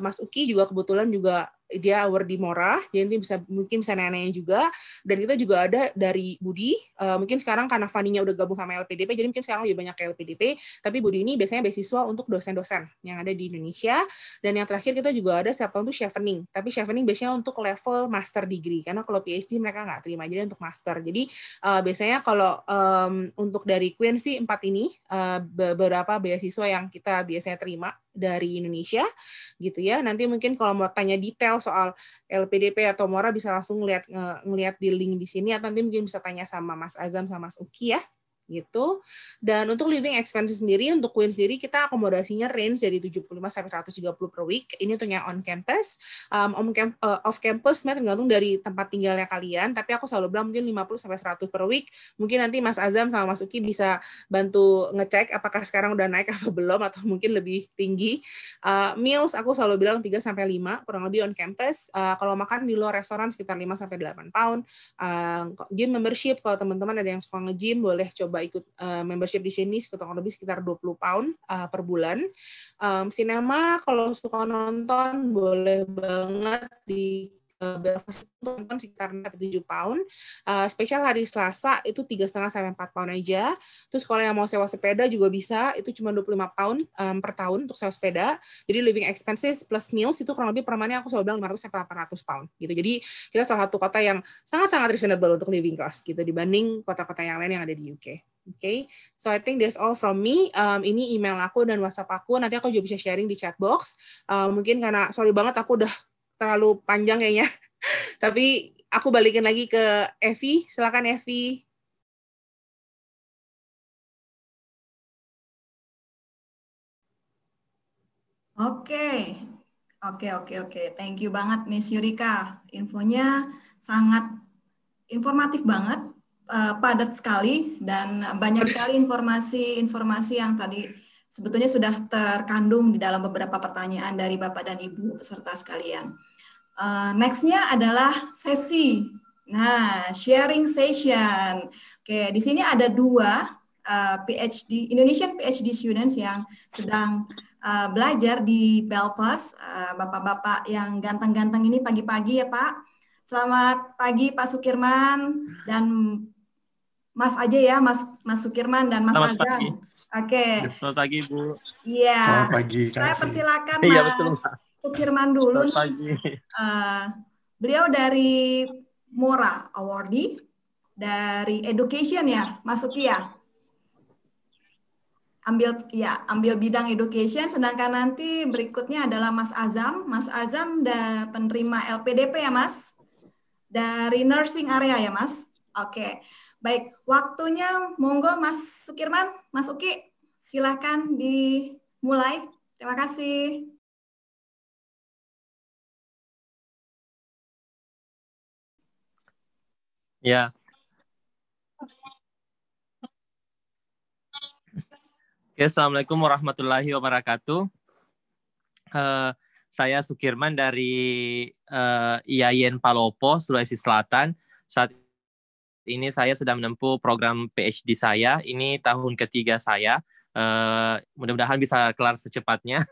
Mas Uki juga kebetulan juga dia awardee Mora, jadi nanti mungkin bisa nanya-nanya juga. Dan kita juga ada dari Budi, mungkin sekarang karena Faninya udah gabung sama LPDP, jadi mungkin sekarang lebih banyak ke LPDP, tapi Budi ini biasanya beasiswa untuk dosen-dosen yang ada di Indonesia. Dan yang terakhir kita juga ada setiap tahun tuh chevening, tapi chevening biasanya untuk level master degree, karena kalau PhD mereka nggak terima, jadi untuk master. Jadi biasanya kalau untuk dari Queen sih 4 ini, beberapa beasiswa yang kita biasanya terima dari Indonesia gitu ya. Nanti mungkin kalau mau tanya detail soal LPDP atau Mora bisa langsung ngeliat di link di sini, atau nanti mungkin bisa tanya sama Mas Azam sama Mas Uki ya gitu. Dan untuk living expenses sendiri, untuk Queen sendiri kita akomodasinya range dari 75 sampai 130 per week. Ini untuk yang on campus. Off campus tergantung dari tempat tinggalnya kalian, tapi aku selalu bilang mungkin 50 sampai 100 per week. Mungkin nanti Mas Azam sama Mas Uki bisa bantu ngecek apakah sekarang udah naik atau belum, atau mungkin lebih tinggi. Meals aku selalu bilang 3 sampai 5 kurang lebih on campus. Kalau makan di luar restoran sekitar 5 sampai 8 pound. Gym membership, kalau teman-teman ada yang suka nge-gym boleh coba ikut membership di sini kurang lebih sekitar 20 pound per bulan. Sinema kalau suka nonton boleh banget di Belfast nonton sekitar 7 pound. Spesial hari Selasa itu 3,5 sampai 4 pound aja. Terus kalau yang mau sewa sepeda juga bisa, itu cuma 25 pound per tahun untuk sewa sepeda. Jadi living expenses plus meals itu kurang lebih per month aku selalu bilang 500 sampai 800 pound gitu. Jadi kita salah satu kota yang sangat-sangat reasonable untuk living cost gitu dibanding kota-kota yang lain yang ada di UK. Okay, so I think that's all from me. Ini email aku dan WhatsApp aku. Nanti aku juga bisa sharing di chat box. Mungkin karena sorry banget aku udah terlalu panjang kayaknya. Tapi aku balikin lagi ke Evi. Silakan Evi. Oke. Thank you banget Miss Yurika. Infonya sangat informatif banget, padat sekali, dan banyak sekali informasi yang tadi sebetulnya sudah terkandung di dalam beberapa pertanyaan dari Bapak dan Ibu peserta sekalian. Next-nya adalah sesi. Nah, sharing session. Oke, di sini ada 2 PhD, Indonesian PhD students yang sedang belajar di Belfast. Bapak-bapak yang ganteng-ganteng ini pagi-pagi ya Pak. Selamat pagi Pak Sukirman dan Mas aja ya, Mas Sukirman dan Mas Selamat Azam. pagi. Oke. Selamat pagi Bu. Iya. Selamat pagi. Saya persilakan Iya, Mas betul. Sukirman dulu Selamat nih. pagi. Beliau dari Mora Awardee dari Education ya, Mas Uki ya. Ambil bidang education, sedangkan nanti berikutnya adalah Mas Azam. Mas Azam penerima LPDP ya Mas, dari nursing area ya Mas. Oke, baik, waktunya monggo Mas Sukirman, Mas Uki, silakan dimulai. Terima kasih. Ya. Oke, Assalamualaikum warahmatullahi wabarakatuh. Saya Sukirman dari IAIN Palopo, Sulawesi Selatan. Saat ini saya sedang menempuh program PhD saya. Ini tahun ketiga saya. Mudah-mudahan bisa kelar secepatnya.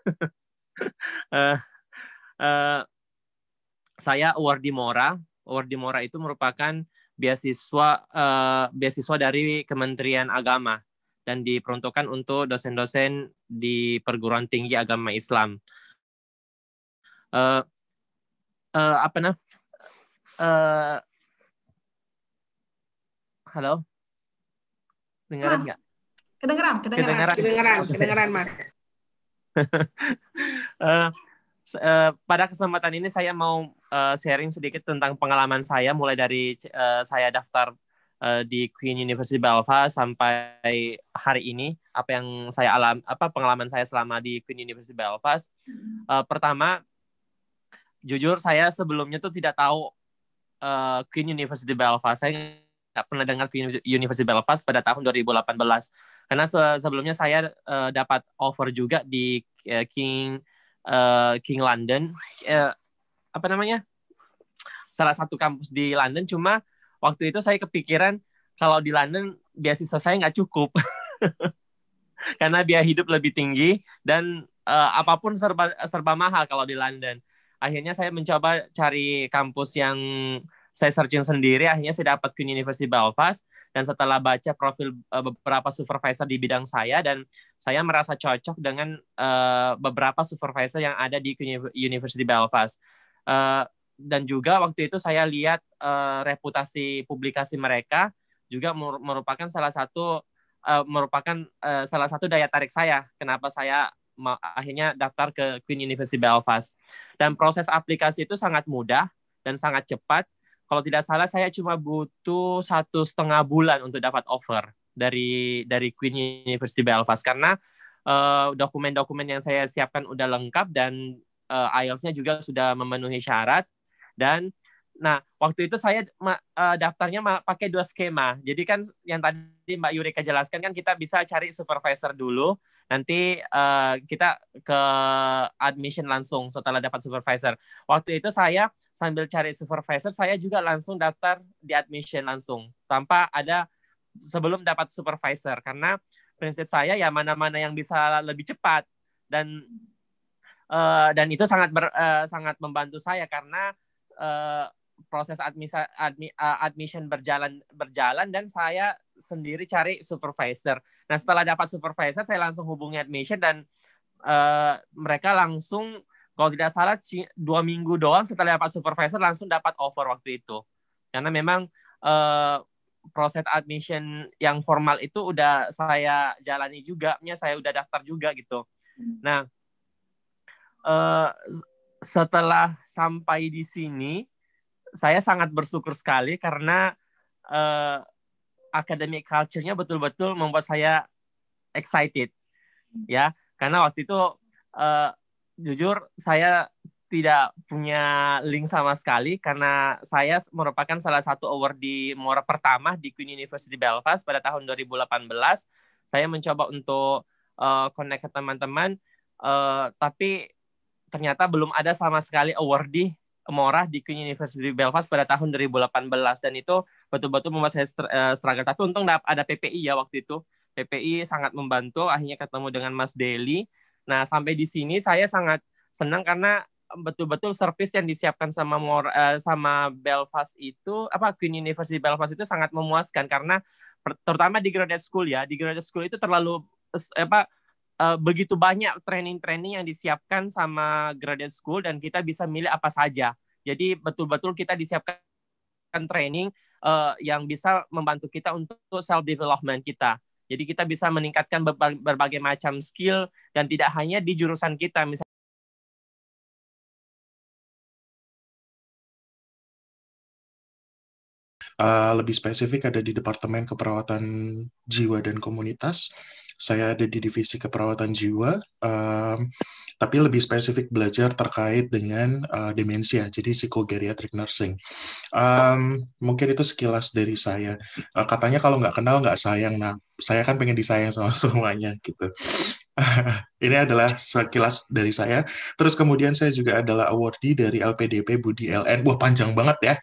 Saya awardee Mora. Awardee Mora itu merupakan beasiswa dari Kementerian Agama dan diperuntukkan untuk dosen-dosen di perguruan tinggi agama Islam. Halo, dengaran nggak? Kedengeran, Mas. Pada kesempatan ini saya mau sharing sedikit tentang pengalaman saya, mulai dari saya daftar di Queen University Belfast sampai hari ini, pengalaman saya selama di Queen University Belfast. Pertama, jujur saya sebelumnya tuh tidak tahu Queen University Belfast. Saya nggak pernah dengar Queen University Belfast pada tahun 2018. Karena sebelumnya saya dapat offer juga di King London, salah satu kampus di London. Cuma waktu itu saya kepikiran kalau di London beasiswa saya nggak cukup karena biaya hidup lebih tinggi dan apapun serba mahal kalau di London. akhirnya saya mencoba cari kampus yang saya searching sendiri. Akhirnya saya dapat Queen University Belfast, dan setelah baca profil beberapa supervisor di bidang saya, dan saya merasa cocok dengan beberapa supervisor yang ada di University Belfast. Dan juga waktu itu saya lihat reputasi publikasi mereka juga merupakan salah satu daya tarik saya kenapa saya akhirnya daftar ke Queen University Belfast. Dan proses aplikasi itu sangat mudah dan sangat cepat. Kalau tidak salah saya cuma butuh 1,5 bulan untuk dapat offer dari Queen University Belfast, karena dokumen-dokumen yang saya siapkan udah lengkap, dan IELTS-nya juga sudah memenuhi syarat. Dan nah, waktu itu saya daftarnya pakai 2 skema. Jadi kan yang tadi Mbak Yurika jelaskan kan, kita bisa cari supervisor dulu, nanti kita ke admission langsung setelah dapat supervisor. Waktu itu saya sambil cari supervisor, saya juga langsung daftar di admission langsung tanpa ada sebelum dapat supervisor, karena prinsip saya ya mana-mana yang bisa lebih cepat, dan itu sangat membantu saya karena proses admission berjalan dan saya sendiri cari supervisor. Nah, setelah dapat supervisor, saya langsung hubungi admission, dan mereka langsung, kalau tidak salah 2 minggu doang setelah dapat supervisor langsung dapat offer waktu itu. Karena memang proses admission yang formal itu udah saya jalani juga, saya udah daftar juga gitu. Nah, setelah sampai di sini, saya sangat bersyukur sekali karena academic culture-nya betul-betul membuat saya excited, ya. Karena waktu itu jujur saya tidak punya link sama sekali, karena saya merupakan salah satu awardee Mora pertama di Queen University Belfast pada tahun 2018. Saya mencoba untuk connect ke teman-teman, tapi ternyata belum ada sama sekali awardee Mora di Queen University Belfast pada tahun 2018, dan itu betul-betul membuat saya struggle. Tapi untung ada PPI ya waktu itu. PPI sangat membantu, akhirnya ketemu dengan Mas Deli. Nah, sampai di sini saya sangat senang karena betul-betul service yang disiapkan sama sama Belfast itu, Queen University Belfast itu sangat memuaskan, karena terutama di graduate school ya. Di graduate school itu terlalu begitu banyak training-training yang disiapkan sama graduate school, dan kita bisa milih apa saja. Jadi betul-betul kita disiapkan training yang bisa membantu kita untuk self-development kita. Jadi kita bisa meningkatkan berbagai macam skill, dan tidak hanya di jurusan kita. Misalnya lebih spesifik ada di Departemen Keperawatan Jiwa dan Komunitas. Saya ada di Divisi Keperawatan Jiwa, tapi lebih spesifik belajar terkait dengan demensia, jadi psychogeriatric nursing. Mungkin itu sekilas dari saya. Katanya kalau nggak kenal nggak sayang. Nah, saya kan pengen disayang sama semuanya gitu. Ini adalah sekilas dari saya. Terus kemudian saya juga adalah awardee dari LPDP Budi LN. Wah, panjang banget ya.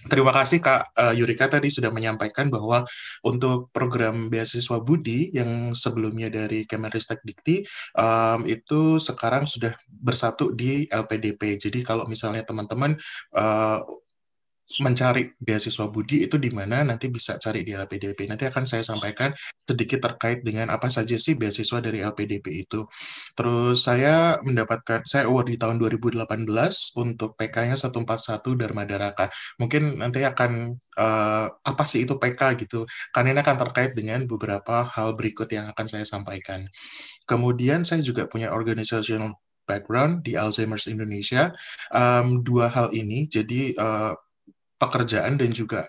Terima kasih Kak Yurika tadi sudah menyampaikan bahwa untuk program beasiswa Budi yang sebelumnya dari Kemenristek Dikti itu sekarang sudah bersatu di LPDP. Jadi kalau misalnya teman-teman mencari beasiswa Budi itu di mana, nanti bisa cari di LPDP. Nanti akan saya sampaikan sedikit terkait dengan apa saja sih beasiswa dari LPDP itu. Terus saya award di tahun 2018 untuk PK-nya 141 Dharma Daraka. Mungkin nanti akan apa sih itu PK gitu. Karena ini akan terkait dengan beberapa hal berikut yang akan saya sampaikan. Kemudian saya juga punya organizational background di Alzheimer's Indonesia. 2 hal ini, jadi pekerjaan dan juga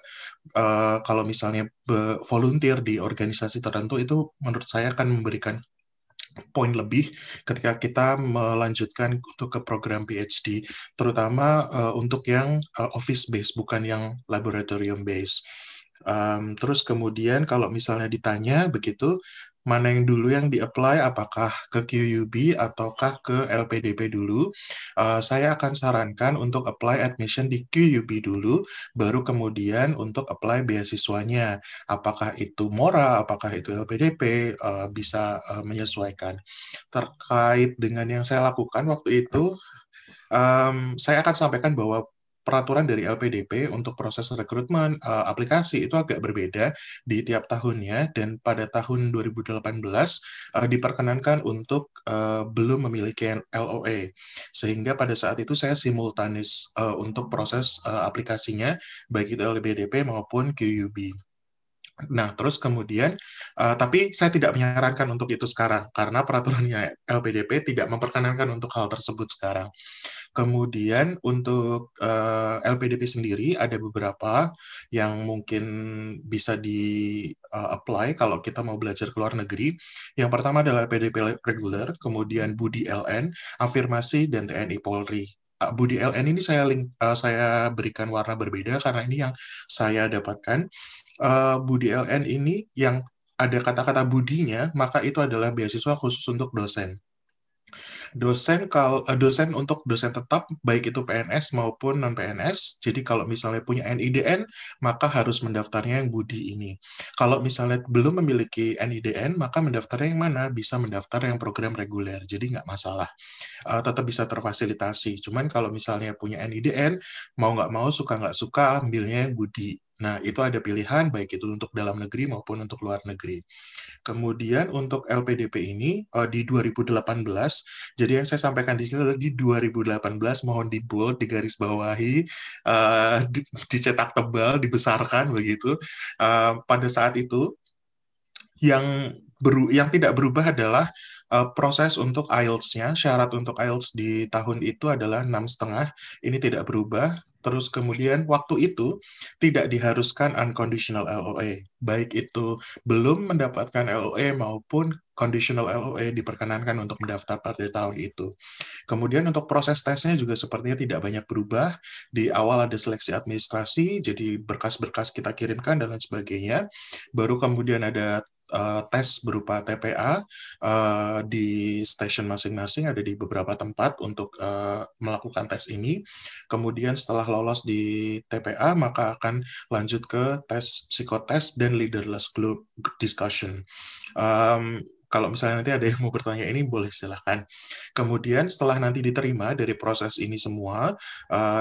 kalau misalnya volunteer di organisasi tertentu, itu menurut saya akan memberikan poin lebih ketika kita melanjutkan untuk ke program PhD, terutama untuk yang office based, bukan yang laboratorium based. Terus kemudian kalau misalnya ditanya begitu, mana yang dulu yang di-apply, apakah ke QUB ataukah ke LPDP dulu. Saya akan sarankan untuk apply admission di QUB dulu, baru kemudian untuk apply beasiswanya. Apakah itu MORA, apakah itu LPDP, bisa menyesuaikan. Terkait dengan yang saya lakukan waktu itu, saya akan sampaikan bahwa peraturan dari LPDP untuk proses rekrutmen aplikasi itu agak berbeda di tiap tahunnya, dan pada tahun 2018 diperkenankan untuk belum memiliki LOA, sehingga pada saat itu saya simultanis untuk proses aplikasinya, baik itu LPDP maupun QUB. Nah, terus kemudian, tapi saya tidak menyarankan untuk itu sekarang, karena peraturannya LPDP tidak memperkenankan untuk hal tersebut sekarang. Kemudian untuk LPDP sendiri ada beberapa yang mungkin bisa di-apply kalau kita mau belajar ke luar negeri. Yang pertama adalah LPDP reguler, kemudian BUDI LN, afirmasi, dan TNI Polri. BUDI LN ini saya berikan warna berbeda karena ini yang saya dapatkan. BUDI LN ini yang ada kata-kata budinya, maka itu adalah beasiswa khusus untuk dosen. Dosen untuk dosen tetap, baik itu PNS maupun non-PNS. Jadi kalau misalnya punya NIDN, maka harus mendaftarnya yang BUDI ini. Kalau misalnya belum memiliki NIDN, maka mendaftarnya yang mana? Bisa mendaftar yang program reguler. Jadi nggak masalah. Tetap bisa terfasilitasi. Cuman kalau misalnya punya NIDN, mau nggak mau, suka nggak suka, ambilnya yang BUDI. Nah, itu ada pilihan, baik itu untuk dalam negeri maupun untuk luar negeri. Kemudian untuk LPDP ini di 2018, jadi yang saya sampaikan di sini adalah di 2018, mohon di bold, digaris bawahi, dicetak tebal, dibesarkan begitu. Pada saat itu yang tidak berubah adalah proses untuk IELTS-nya. Syarat untuk IELTS di tahun itu adalah 6,5. Ini tidak berubah. Terus kemudian waktu itu tidak diharuskan unconditional LOA. Baik itu belum mendapatkan LOA maupun conditional LOA diperkenankan untuk mendaftar pada tahun itu. Kemudian untuk proses tesnya juga sepertinya tidak banyak berubah. Di awal ada seleksi administrasi, jadi berkas-berkas kita kirimkan dan lain sebagainya. Baru kemudian ada tes berupa TPA di stasiun masing-masing, ada di beberapa tempat untuk melakukan tes ini. Kemudian setelah lolos di TPA, maka akan lanjut ke tes psikotes dan leaderless group discussion. Kalau misalnya nanti ada yang mau bertanya ini, boleh silahkan. Kemudian setelah nanti diterima dari proses ini semua,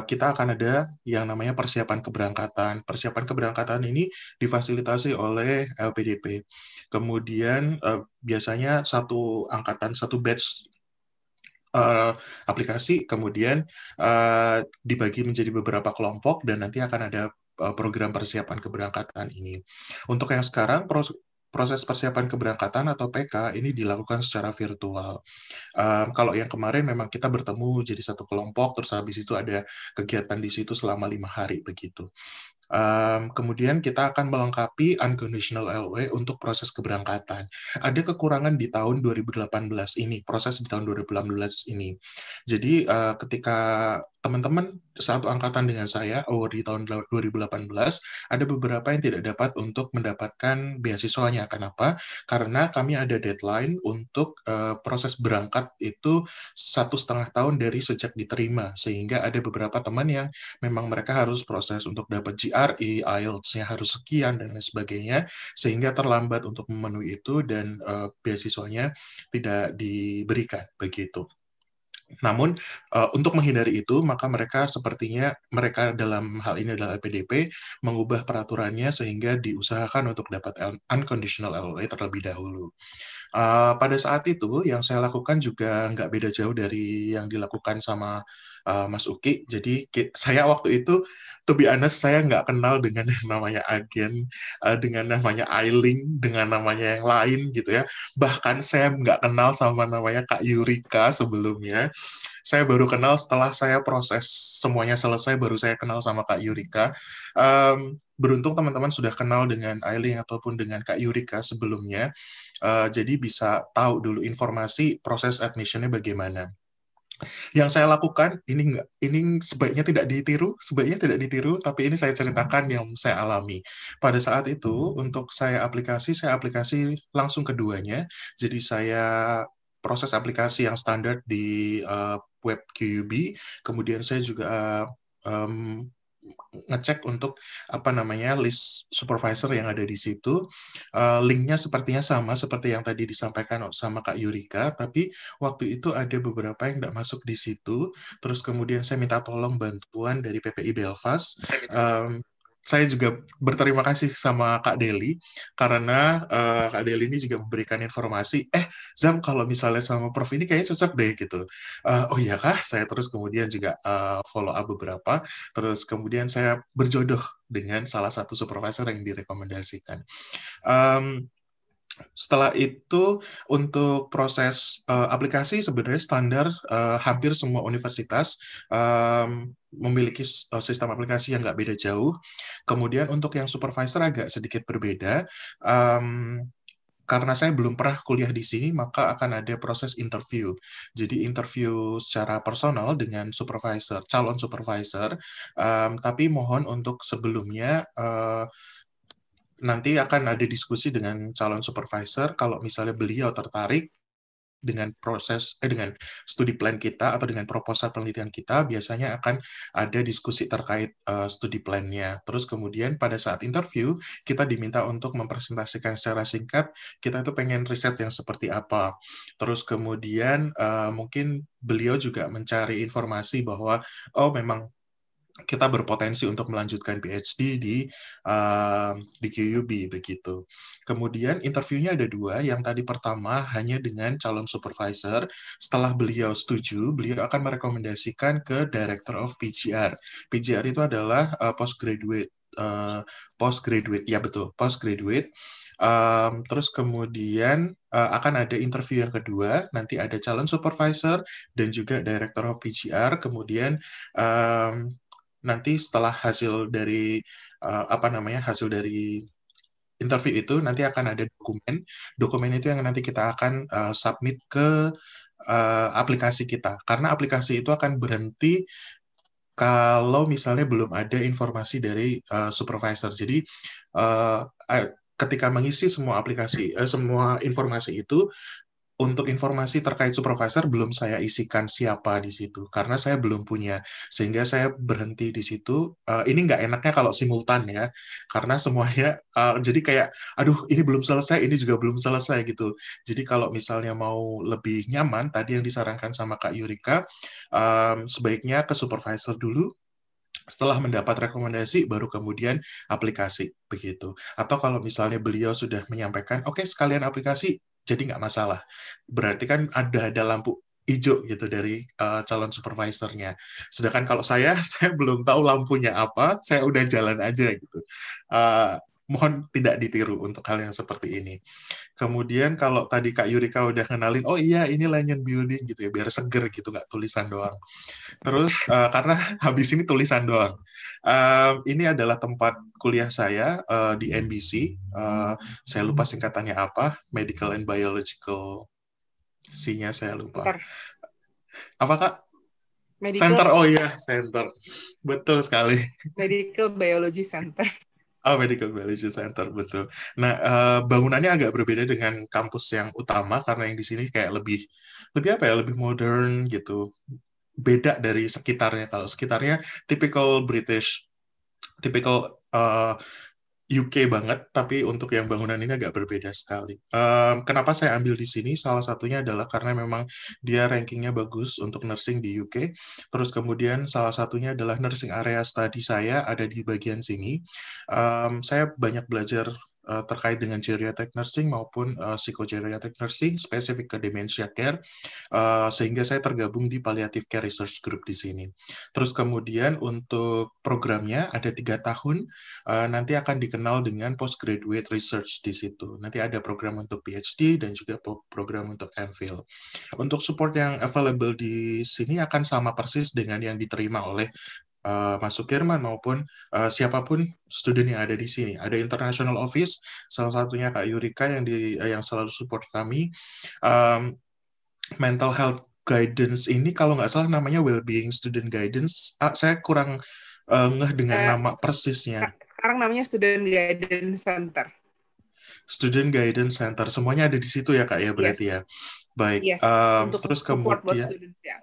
kita akan ada yang namanya persiapan keberangkatan. Persiapan keberangkatan ini difasilitasi oleh LPDP. Kemudian biasanya satu angkatan, satu batch aplikasi, kemudian dibagi menjadi beberapa kelompok, dan nanti akan ada program persiapan keberangkatan ini. Untuk yang sekarang, proses persiapan keberangkatan atau PK ini dilakukan secara virtual. Kalau yang kemarin memang kita bertemu jadi satu kelompok, terus habis itu ada kegiatan di situ selama 5 hari begitu. Kemudian kita akan melengkapi unconditional LOA untuk proses keberangkatan. Ada kekurangan di tahun 2018 ini, proses di tahun 2018 ini. Jadi ketika teman-teman satu angkatan dengan saya, di tahun 2018, ada beberapa yang tidak dapat untuk mendapatkan beasiswanya. Kenapa? Karena kami ada deadline untuk proses berangkat itu 1,5 tahun dari sejak diterima, sehingga ada beberapa teman yang memang mereka harus proses untuk dapat GRE, IELTS-nya harus sekian, dan lain sebagainya, sehingga terlambat untuk memenuhi itu, dan beasiswanya tidak diberikan, begitu. Namun, untuk menghindari itu, maka mereka dalam hal ini adalah LPDP, mengubah peraturannya sehingga diusahakan untuk dapat unconditional LOA terlebih dahulu. Pada saat itu, yang saya lakukan juga nggak beda jauh dari yang dilakukan sama Mas Uki. Jadi, saya waktu itu, to be honest, saya nggak kenal dengan yang namanya agen, dengan namanya Ailing, dengan namanya yang lain gitu ya. Bahkan saya nggak kenal sama namanya Kak Yurika sebelumnya. Saya baru kenal setelah saya proses semuanya selesai, baru saya kenal sama Kak Yurika. Beruntung teman-teman sudah kenal dengan Ailing ataupun dengan Kak Yurika sebelumnya, jadi bisa tahu dulu informasi proses admission-nya bagaimana. Yang saya lakukan ini sebaiknya tidak ditiru, tapi ini saya ceritakan yang saya alami. Pada saat itu untuk saya aplikasi langsung keduanya. Jadi saya proses aplikasi yang standar di web QUB, kemudian saya juga ngecek untuk list supervisor yang ada di situ. Linknya sepertinya sama seperti yang tadi disampaikan sama Kak Yurika, tapi waktu itu ada beberapa yang tidak masuk di situ. Terus kemudian saya minta tolong bantuan dari PPI Belfast. Saya juga berterima kasih sama Kak Deli karena Kak Deli ini juga memberikan informasi, Zam kalau misalnya sama Prof ini kayaknya cocok deh gitu. Oh iya kah? Saya terus kemudian juga follow up beberapa, terus kemudian saya berjodoh dengan salah satu supervisor yang direkomendasikan. Setelah itu untuk proses aplikasi sebenarnya standar, hampir semua universitas memiliki sistem aplikasi yang nggak beda jauh. Kemudian untuk yang supervisor agak sedikit berbeda. Karena saya belum pernah kuliah di sini, maka akan ada proses interview. Jadi interview secara personal dengan supervisor, calon supervisor. Tapi mohon untuk sebelumnya nanti akan ada diskusi dengan calon supervisor kalau misalnya beliau tertarik dengan dengan studi plan kita atau dengan proposal penelitian kita, biasanya akan ada diskusi terkait studi plan-nya. Terus kemudian pada saat interview kita diminta untuk mempresentasikan secara singkat kita itu pengen riset yang seperti apa. Terus kemudian mungkin beliau juga mencari informasi bahwa memang kita berpotensi untuk melanjutkan PhD di QUB begitu. Kemudian interviewnya ada 2. Yang tadi pertama hanya dengan calon supervisor. Setelah beliau setuju, beliau akan merekomendasikan ke Director of PGR. PGR itu adalah postgraduate. Ya betul, postgraduate. Terus kemudian akan ada interview yang kedua, nanti ada calon supervisor dan juga Director of PGR. Kemudian nanti setelah hasil dari hasil dari interview itu nanti akan ada dokumen itu yang nanti kita akan submit ke aplikasi kita, karena aplikasi itu akan berhenti kalau misalnya belum ada informasi dari supervisor. Jadi ketika mengisi semua semua informasi itu, untuk informasi terkait supervisor belum saya isikan siapa di situ karena saya belum punya, sehingga saya berhenti di situ. Ini nggak enaknya kalau simultan ya, karena semuanya jadi kayak aduh ini belum selesai, ini juga belum selesai gitu. Jadi kalau misalnya mau lebih nyaman, tadi yang disarankan sama Kak Yurika, sebaiknya ke supervisor dulu. Setelah mendapat rekomendasi, baru kemudian aplikasi begitu. Atau kalau misalnya beliau sudah menyampaikan, oke, sekalian aplikasi, jadi nggak masalah. Berarti kan ada lampu hijau gitu dari calon supervisornya. Sedangkan kalau saya belum tahu lampunya apa, saya udah jalan aja gitu. Mohon tidak ditiru untuk hal yang seperti ini. Kemudian kalau tadi Kak Yurika udah kenalin, oh iya ini Lanyon Building gitu ya, biar seger gitu, nggak tulisan doang. Terus karena habis ini tulisan doang. Ini adalah tempat kuliah saya di NBC. Saya lupa singkatannya apa, Medical and Biological. C-nya saya lupa. Apa Kak? Center, oh iya, Center. Betul sekali. Medical Biology Center. Oh, Medical Biology Center, betul. Nah, bangunannya agak berbeda dengan kampus yang utama, karena yang di sini kayak lebih lebih modern gitu. Beda dari sekitarnya. Kalau sekitarnya typical British, typical UK banget, tapi untuk yang bangunan ini agak berbeda sekali. Kenapa saya ambil di sini? Salah satunya adalah karena memang dia rankingnya bagus untuk nursing di UK. Terus kemudian salah satunya adalah nursing area study saya ada di bagian sini. Saya banyak belajar terkait dengan geriatric nursing maupun psychogeriatric nursing, spesifik ke dementia care, sehingga saya tergabung di palliative care research group di sini. Terus kemudian untuk programnya ada 3 tahun, nanti akan dikenal dengan postgraduate research di situ. Nanti ada program untuk PhD dan juga program untuk MPhil. Untuk support yang available di sini akan sama persis dengan yang diterima oleh Mas Sukirman maupun siapapun student yang ada di sini. Ada international office, salah satunya Kak Yurika yang selalu support kami. Mental health guidance ini kalau nggak salah namanya well-being student guidance. Saya kurang ngeh dengan nama persisnya. Sekarang namanya Student Guidance Center. Student Guidance Center. Semuanya ada di situ ya, Kak, ya, berarti Yes. ya. Baik. Yes, untuk Terus support buat kemudian, student ya.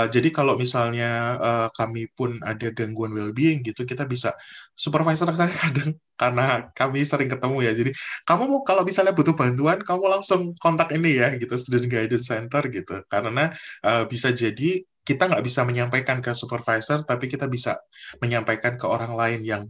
jadi kalau misalnya kami pun ada gangguan well-being gitu, kita bisa, supervisor saya kadang, karena kami sering ketemu ya, jadi kamu mau kalau misalnya butuh bantuan, kamu langsung kontak ini ya, gitu, Student Guidance Center gitu, karena bisa jadi kita nggak bisa menyampaikan ke supervisor, tapi kita bisa menyampaikan ke orang lain yang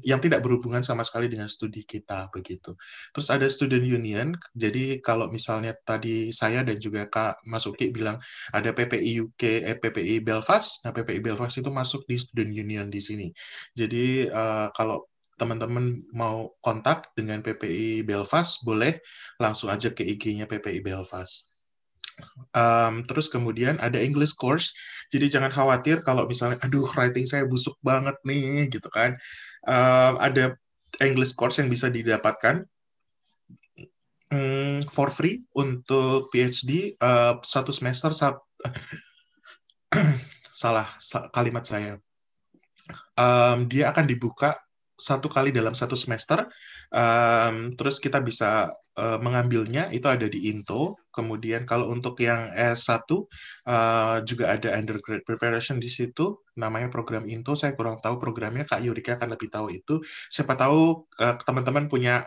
yang tidak berhubungan sama sekali dengan studi kita begitu. Terus ada student union, jadi kalau misalnya tadi saya dan juga Kak Mas Uki bilang ada PPI UK, PPI Belfast, nah PPI Belfast itu masuk di student union di sini. Jadi kalau teman-teman mau kontak dengan PPI Belfast, boleh langsung aja ke IG-nya PPI Belfast. Terus kemudian ada English course, jadi jangan khawatir kalau misalnya, aduh writing saya busuk banget nih, gitu kan. Ada English course yang bisa didapatkan for free untuk PhD satu semester. Salah kalimat saya. Dia akan dibuka satu kali dalam satu semester, terus kita bisa mengambilnya, itu ada di Into. Kemudian kalau untuk yang S1 juga ada undergrad preparation di situ, namanya program Into. Saya kurang tahu programnya, Kak Yurika akan lebih tahu itu. Siapa tahu teman-teman punya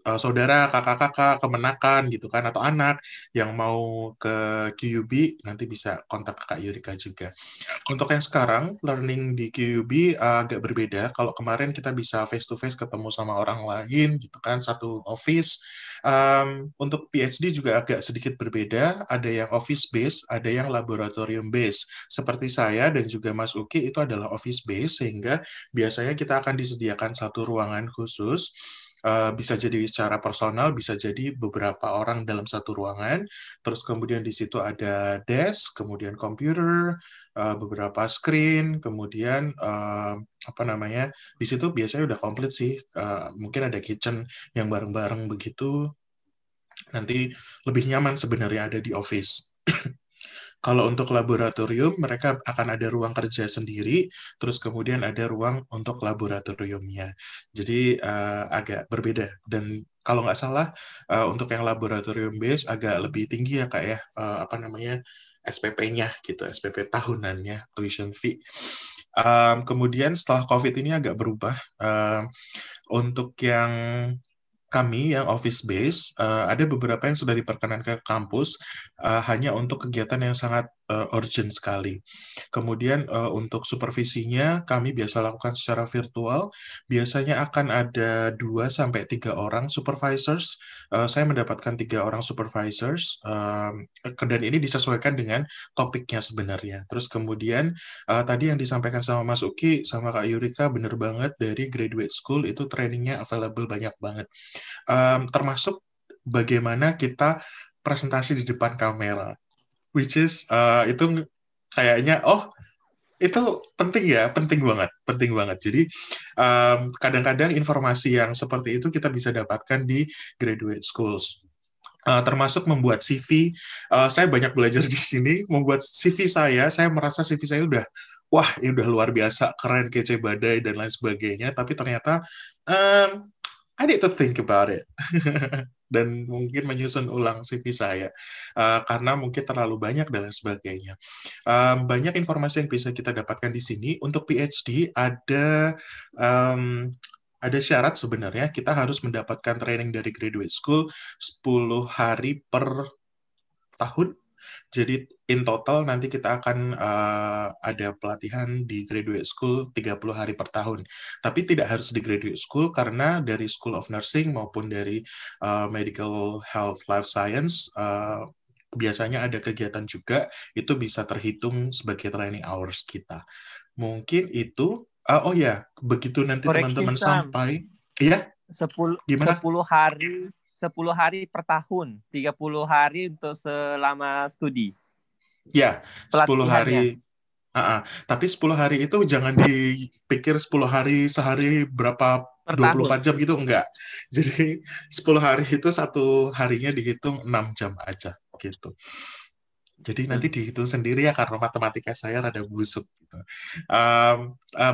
saudara, kakak-kakak, kemenakan gitu kan, atau anak yang mau ke QUB, nanti bisa kontak Kak Yurika juga. Untuk yang sekarang, learning di QUB agak berbeda. Kalau kemarin kita bisa face-to-face ketemu sama orang lain gitu kan, satu office. Untuk PhD juga agak sedikit berbeda, ada yang office-based, ada yang laboratorium-based. Seperti saya dan juga Mas Uki itu adalah office-based, sehingga biasanya kita akan disediakan satu ruangan khusus. Bisa jadi secara personal, bisa jadi beberapa orang dalam satu ruangan. Terus kemudian di situ ada desk, kemudian komputer, beberapa screen, kemudian di situ biasanya udah komplit sih. Mungkin ada kitchen yang bareng-bareng begitu. Nanti lebih nyaman sebenarnya ada di office. Kalau untuk laboratorium, mereka akan ada ruang kerja sendiri, terus kemudian ada ruang untuk laboratoriumnya. Jadi agak berbeda. Dan kalau nggak salah, untuk yang laboratorium base agak lebih tinggi ya Kak ya, SPP-nya gitu, SPP tahunannya, tuition fee. Kemudian setelah COVID ini agak berubah. Untuk yang kami yang office base, ada beberapa yang sudah diperkenankan ke kampus hanya untuk kegiatan yang sangat urgent sekali. Kemudian untuk supervisinya kami biasa lakukan secara virtual. Biasanya akan ada 2-3 orang supervisors. Saya mendapatkan 3 orang supervisors, dan ini disesuaikan dengan topiknya sebenarnya. Terus kemudian tadi yang disampaikan sama Mas Uki sama Kak Yurika benar banget, dari graduate school itu trainingnya available banyak banget. Termasuk bagaimana kita presentasi di depan kamera, which is itu kayaknya itu penting banget. Jadi kadang-kadang informasi yang seperti itu kita bisa dapatkan di graduate schools. Termasuk membuat CV, saya banyak belajar di sini. Membuat CV saya merasa CV saya ini udah luar biasa, keren, kece, badai, dan lain sebagainya. Tapi ternyata I need to think about it. Dan mungkin menyusun ulang CV saya. Karena mungkin terlalu banyak dan lain sebagainya. Banyak informasi yang bisa kita dapatkan di sini. Untuk PhD ada syarat sebenarnya, kita harus mendapatkan training dari graduate school 10 hari per tahun. Jadi in total nanti kita akan ada pelatihan di graduate school 30 hari per tahun. Tapi tidak harus di graduate school, karena dari School of Nursing maupun dari Medical Health Life Science biasanya ada kegiatan juga, itu bisa terhitung sebagai training hours kita. Mungkin itu, begitu nanti teman-teman sampai, ya, 10 hari per tahun, 30 hari untuk selama studi. Ya, 10 hari. Tapi 10 hari itu jangan dipikir 10 hari sehari berapa Per 24 tahun. jam gitu, enggak. Jadi 10 hari itu satu harinya dihitung 6 jam aja gitu. Jadi nanti dihitung sendiri ya karena matematika saya rada busuk gitu.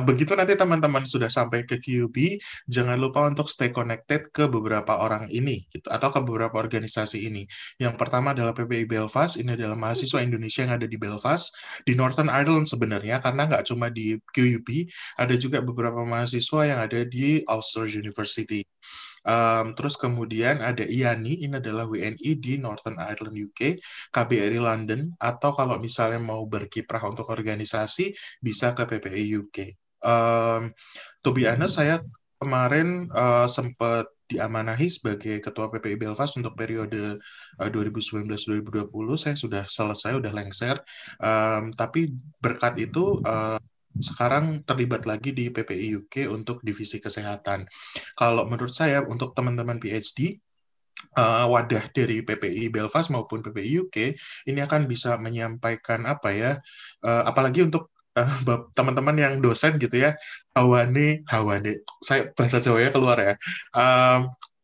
Begitu nanti teman-teman sudah sampai ke QUB, jangan lupa untuk stay connected ke beberapa orang ini gitu, atau ke beberapa organisasi ini. Yang pertama adalah PPI Belfast, ini adalah mahasiswa Indonesia yang ada di Belfast, di Northern Ireland sebenarnya, karena nggak cuma di QUB, ada juga beberapa mahasiswa yang ada di Ulster University. Terus kemudian ada IANI, ini adalah WNI di Northern Ireland UK, KBRI London, atau kalau misalnya mau berkiprah untuk organisasi, bisa ke PPI UK. To be honest, saya kemarin sempat diamanahi sebagai Ketua PPI Belfast untuk periode 2019-2020. Saya sudah selesai, sudah lengser. Tapi berkat itu, sekarang terlibat lagi di PPI UK untuk divisi kesehatan. Kalau menurut saya, untuk teman-teman PhD, wadah dari PPI Belfast maupun PPI UK ini akan bisa menyampaikan apa ya, apalagi untuk teman-teman yang dosen gitu ya, hawane, saya bahasa Jawanya keluar ya,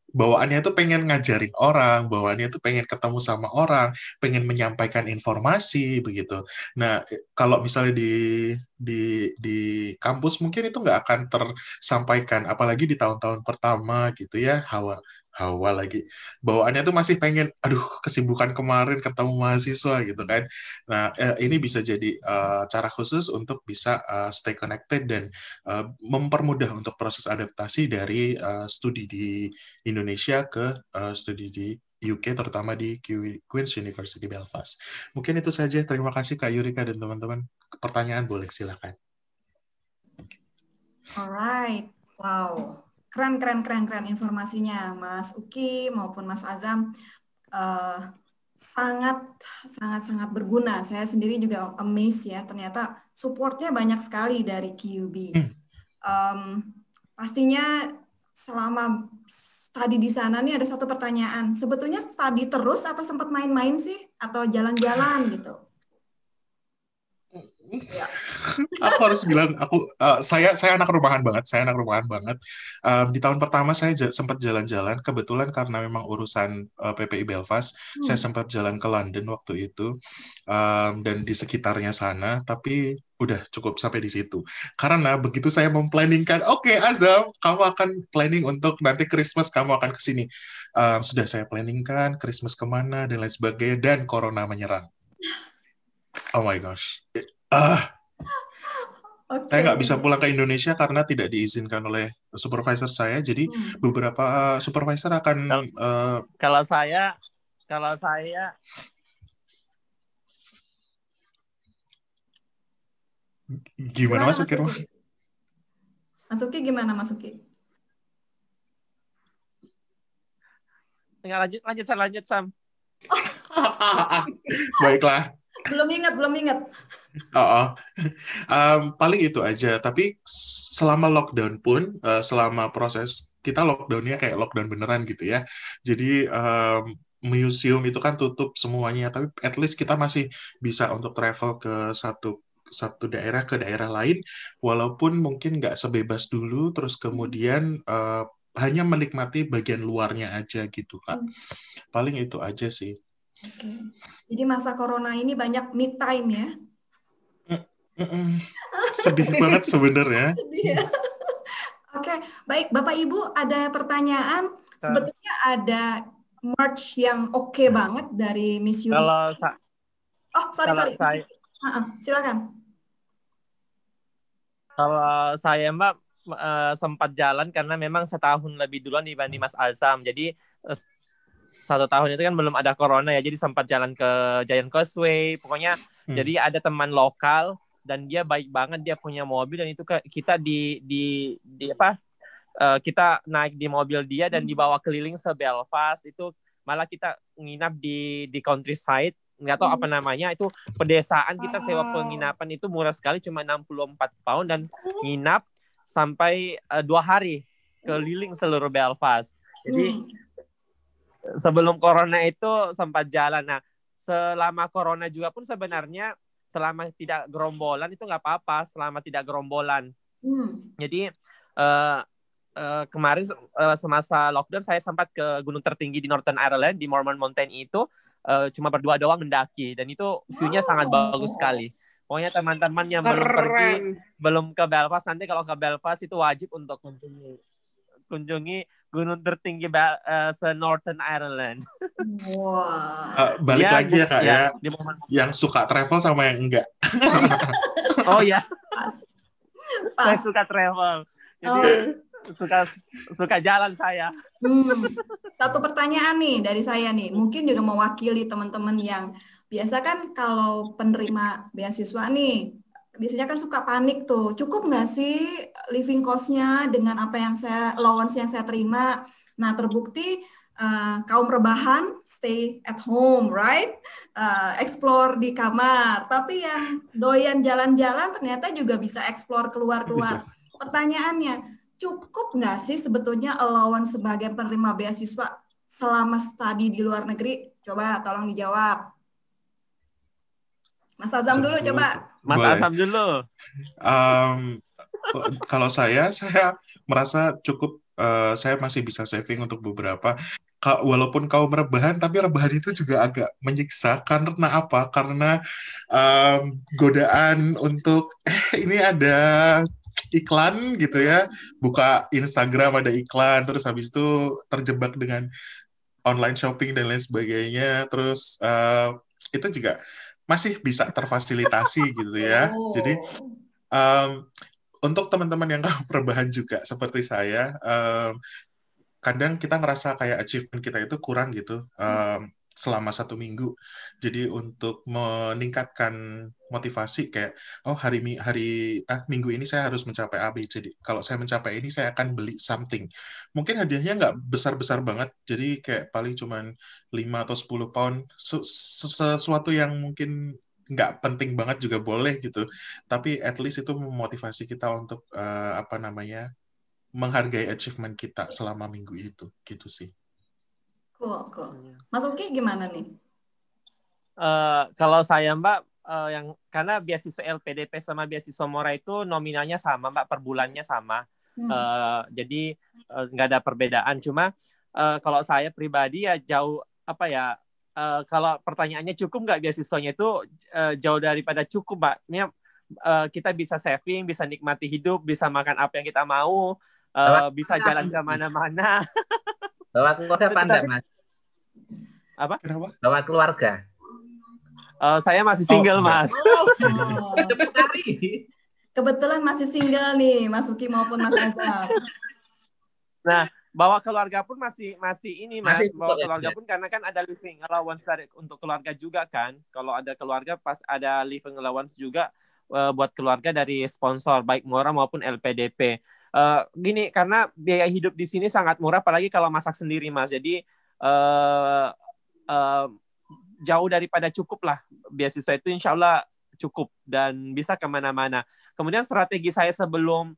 bawaannya itu pengen ngajarin orang, bawaannya itu pengen ketemu sama orang, pengen menyampaikan informasi begitu. Nah, kalau misalnya di kampus mungkin itu nggak akan tersampaikan, apalagi di tahun-tahun pertama gitu ya, hawa lagi. Bawaannya tuh masih pengen, aduh, kesibukan kemarin ketemu mahasiswa gitu kan. Nah, ini bisa jadi cara khusus untuk bisa stay connected dan mempermudah untuk proses adaptasi dari studi di Indonesia ke studi di UK, terutama di Queen's University Belfast. Mungkin itu saja. Terima kasih Kak Yurika dan teman-teman. Pertanyaan boleh, silakan. Alright, wow, keren informasinya, Mas Uki maupun Mas Azam. Sangat berguna. Saya sendiri juga amazed ya, ternyata supportnya banyak sekali dari QUB. Pastinya selama study di sana nih ada satu pertanyaan, sebetulnya study terus atau sempat main-main sih atau jalan-jalan gitu? Ya. Aku harus bilang, saya anak rumahan banget. Di tahun pertama saya sempat jalan-jalan, kebetulan karena memang urusan PPI Belfast, saya sempat jalan ke London waktu itu, dan di sekitarnya sana, tapi udah cukup sampai di situ. Karena begitu saya memplanningkan, oke, Azam, kamu akan planning untuk nanti Christmas kamu akan ke sini. Sudah saya planningkan Christmas kemana dan lain sebagainya, dan Corona menyerang. Oh my gosh. Saya nggak bisa pulang ke Indonesia karena tidak diizinkan oleh supervisor saya. Jadi beberapa supervisor akan kalau saya gimana Mas Uki? Mas Uki gimana Mas Uki? Lanjut Sam. Baiklah. Belum ingat. Paling itu aja. Tapi selama lockdown pun, selama proses kita lockdownnya kayak lockdown beneran gitu ya. Jadi museum itu kan tutup semuanya. Tapi at least kita masih bisa untuk travel ke satu daerah ke daerah lain, walaupun mungkin nggak sebebas dulu. Terus kemudian hanya menikmati bagian luarnya aja gitu Kak. Paling itu aja sih. Oke. Jadi masa corona ini banyak me time ya? Sedih banget sebenarnya. Sedih ya. Oke, baik Bapak Ibu, ada pertanyaan. Sebetulnya ada merch yang oke banget dari Miss Yuri. Sorry. Silakan. Kalau saya Mbak sempat jalan karena memang setahun lebih duluan dibanding Mas Azam. Jadi 1 tahun itu kan belum ada corona ya, jadi sempat jalan ke Giant Causeway, pokoknya jadi ada teman lokal dan dia baik banget, dia punya mobil dan itu kita kita naik di mobil dia dan dibawa keliling se-Belfast, itu malah kita nginap di countryside, nggak tahu apa namanya, itu pedesaan, kita sewa penginapan itu murah sekali, cuma 64 pound dan nginap sampai 2 hari keliling seluruh Belfast. Jadi sebelum corona itu sempat jalan. Nah, selama corona juga pun sebenarnya selama tidak gerombolan itu nggak apa-apa, selama tidak gerombolan. Jadi kemarin semasa lockdown saya sempat ke gunung tertinggi di Northern Ireland, di Mormon Mountain itu cuma berdua doang mendaki, dan itu view-nya sangat bagus sekali. Pokoknya teman-teman yang belum ke Belfast, nanti kalau ke Belfast itu wajib untuk kunjungi gunung tertinggi se-Northern Ireland. Balik lagi ya Kak ya, yang suka travel sama yang enggak. Oh ya, saya suka travel. Jadi suka jalan saya. Satu pertanyaan nih dari saya nih, mungkin juga mewakili teman-teman yang biasa kan kalau penerima beasiswa nih, biasanya kan suka panik tuh, cukup nggak sih living cost-nya dengan apa yang allowance yang saya terima? Nah, terbukti kaum rebahan stay at home, right? Explore di kamar. Tapi yang doyan jalan-jalan ternyata juga bisa explore keluar-keluar. Pertanyaannya, cukup nggak sih sebetulnya allowance sebagai penerima beasiswa selama studi di luar negeri? Coba tolong dijawab. Mas Azam dulu coba. Mas Azam dulu. Kalau saya merasa cukup, saya masih bisa saving untuk beberapa. Walaupun kaum rebahan, tapi rebahan itu juga agak menyiksa. Karena apa? Karena godaan untuk ini ada iklan gitu ya, buka Instagram ada iklan, terus habis itu terjebak dengan online shopping dan lain sebagainya, terus itu juga masih bisa terfasilitasi gitu ya. Jadi untuk teman-teman yang rebahan juga seperti saya, kadang kita ngerasa kayak achievement kita itu kurang gitu selama 1 minggu. Jadi untuk meningkatkan motivasi kayak, minggu ini saya harus mencapai A, B, C, D. Kalau saya mencapai ini, saya akan beli something. Mungkin hadiahnya nggak besar-besar banget, jadi kayak paling cuman 5 atau 10 pound. Sesuatu yang mungkin nggak penting banget juga boleh gitu. Tapi at least itu memotivasi kita untuk menghargai achievement kita selama minggu itu, gitu sih. Cool. Mas Uki gimana nih? Kalau saya Mbak, karena beasiswa LPDP sama beasiswa Mora itu nominalnya sama Mbak, per bulannya sama. Jadi nggak ada perbedaan. Cuma kalau saya pribadi ya jauh kalau pertanyaannya cukup nggak beasiswanya itu jauh daripada cukup Mbak. Ini kita bisa saving, bisa nikmati hidup, bisa makan apa yang kita mau, bisa jalan ke mana-mana. Bawa keluarga apa enggak, Mas? Apa? Kenapa? Bawa keluarga. Saya masih single, Mas. Kebetulan masih single nih, Mas Uki maupun Mas Azam. Nah, bawa keluarga pun masih ini, Mas. Bawa keluarga pun karena kan ada living allowance untuk keluarga juga kan. Kalau ada keluarga pas ada living allowance juga buat keluarga dari sponsor baik Mora maupun LPDP. Gini, karena biaya hidup di sini sangat murah, apalagi kalau masak sendiri, Mas. Jadi jauh daripada cukup lah. Beasiswa itu insya Allah cukup dan bisa kemana-mana. Kemudian strategi saya sebelum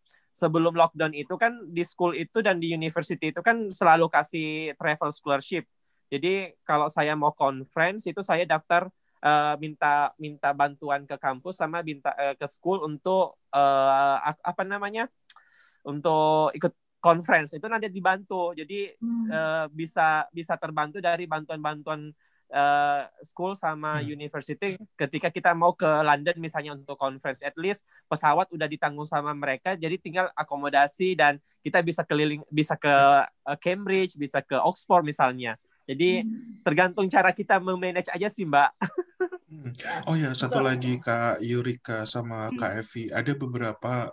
lockdown itu kan di school itu dan di university itu kan selalu kasih travel scholarship. Jadi kalau saya mau conference itu saya daftar minta bantuan ke kampus sama minta ke school untuk untuk ikut conference itu nanti dibantu. Jadi bisa terbantu dari bantuan-bantuan school sama university ketika kita mau ke London misalnya untuk conference. At least pesawat udah ditanggung sama mereka, jadi tinggal akomodasi dan kita bisa keliling, bisa ke Cambridge, bisa ke Oxford misalnya. Jadi tergantung cara kita memanage aja sih Mbak. Oh ya, satu lagi Kak Yurika sama Kak Evi, ada beberapa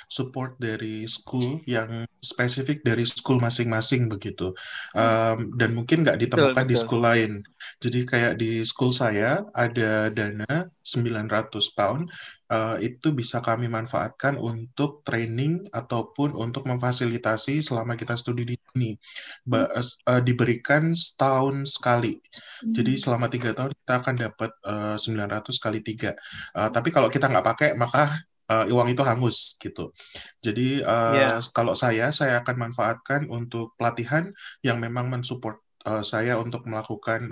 support dari school yang spesifik dari school masing-masing begitu, dan mungkin nggak ditemukan di school lain. Jadi kayak di school saya ada dana 900 pound, itu bisa kami manfaatkan untuk training ataupun untuk memfasilitasi selama kita studi di sini. Diberikan setahun sekali. Jadi selama 3 tahun kita akan dapat 900 kali 3. Tapi kalau kita nggak pakai, maka uang itu hangus gitu. Jadi kalau saya akan manfaatkan untuk pelatihan yang memang mensupport saya untuk melakukan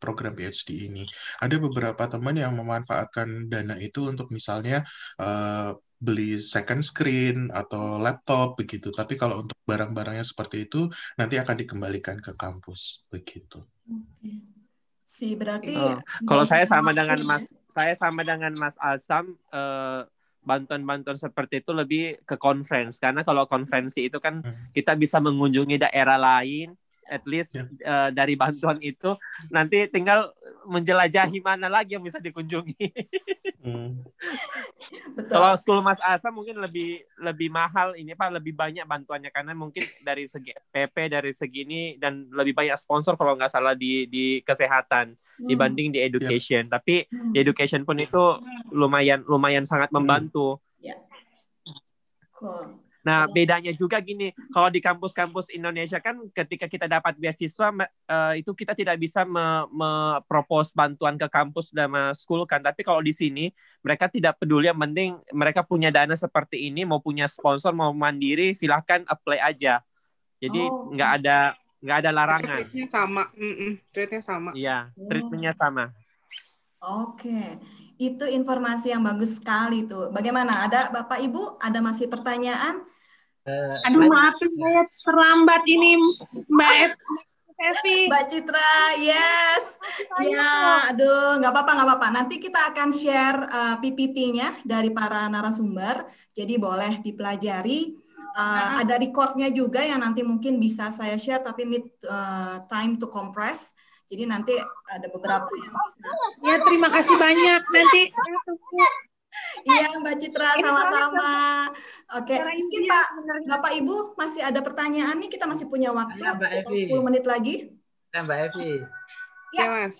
program PhD ini. Ada beberapa teman yang memanfaatkan dana itu untuk misalnya beli second screen atau laptop begitu. Tapi kalau untuk barang-barangnya seperti itu nanti akan dikembalikan ke kampus begitu. Oke. Berarti Kalau saya sama dengan Mas Asam, bantuan-bantuan seperti itu lebih ke conference, karena kalau konferensi itu kan kita bisa mengunjungi daerah lain, at least dari bantuan itu nanti tinggal menjelajahi mana lagi yang bisa dikunjungi. betul. Kalau School Mas Asa mungkin lebih mahal ini Pak, lebih banyak bantuannya karena mungkin dari segi PP dari segi ini dan lebih banyak sponsor kalau nggak salah di kesehatan dibanding di education. Tapi di education pun itu lumayan sangat membantu. Cool. Nah, bedanya juga gini, kalau di kampus-kampus Indonesia kan ketika kita dapat beasiswa, itu kita tidak bisa propose bantuan ke kampus dan school kan. Tapi kalau di sini, mereka tidak peduli, yang penting mereka punya dana seperti ini, mau punya sponsor, mau mandiri, silahkan apply aja. Jadi nggak ada larangan. Treatnya sama. Treatnya sama. Iya, treatmentnya sama. Oke, itu informasi yang bagus sekali tuh. Bagaimana? Ada Bapak Ibu? Ada masih pertanyaan? Aduh, maafin saya terlambat ini, Mbak Evi. Mbak Citra, yes. Ya, aduh, nggak apa-apa. Nanti kita akan share PPT-nya dari para narasumber. Jadi boleh dipelajari. Ada recordnya juga yang nanti mungkin bisa saya share, tapi need time to compress. Jadi nanti ada beberapa yang bisa. Ya, terima kasih banyak. Nanti saya tunggu. Iya, Mbak Citra, sama-sama. Oke, mungkin Bapak Ibu masih ada pertanyaan nih, kita masih punya waktu sekitar 10 menit lagi. Ya, Mbak Evi. Ya, Mas.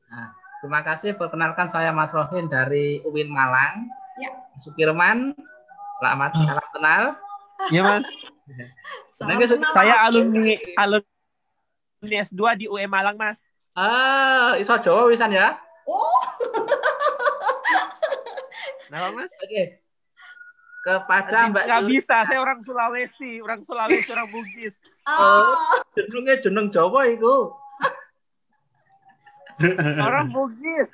Nah, terima kasih. Perkenalkan saya Mas Rohin dari UIN Malang. Ya. Sukirman, selamat salam kenal. Iya, Mas. Saya alumni S2 di UM Malang, Mas. Iso Jawa wisan ya? Oh. Kenapa, Mas? Oke. Kepada Mbak nggak bisa, saya orang Sulawesi, orang Bugis. Jeneng Jawa itu. Orang Bugis.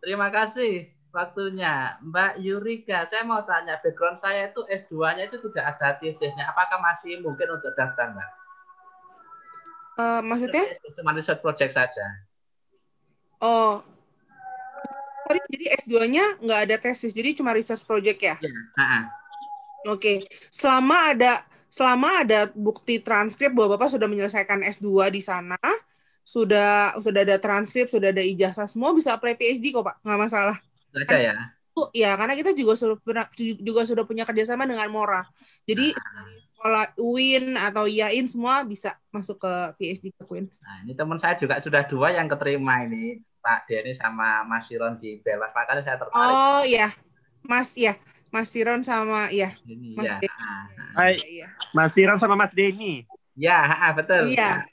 Terima kasih waktunya. Mbak Yurika, saya mau tanya, background saya itu S2-nya itu tidak ada tesisnya. Apakah masih mungkin untuk daftar, Mbak? Maksudnya? Cuma research project saja. Oh. Jadi S2-nya nggak ada tesis, jadi cuma research project ya? Oke. Selama ada bukti transkrip bahwa Bapak sudah menyelesaikan S2 di sana, sudah ada transkrip, sudah ada ijazah, semua bisa apply PhD kok, Pak. Nggak masalah. Ada ya? Ya, karena kita juga sudah punya kerjasama dengan Mora. Jadi dari sekolah UIN atau IAIN semua bisa masuk ke PhD ke Queen's. Nah, ini teman saya juga sudah 2 yang keterima ini, Pak Denny sama Mas Siron di Belwas. Makanya saya tertarik. Oh ya, Mas Siron sama ini, Mas Denny. Mas Siron sama Mas Denny. Ya, betul. Iya.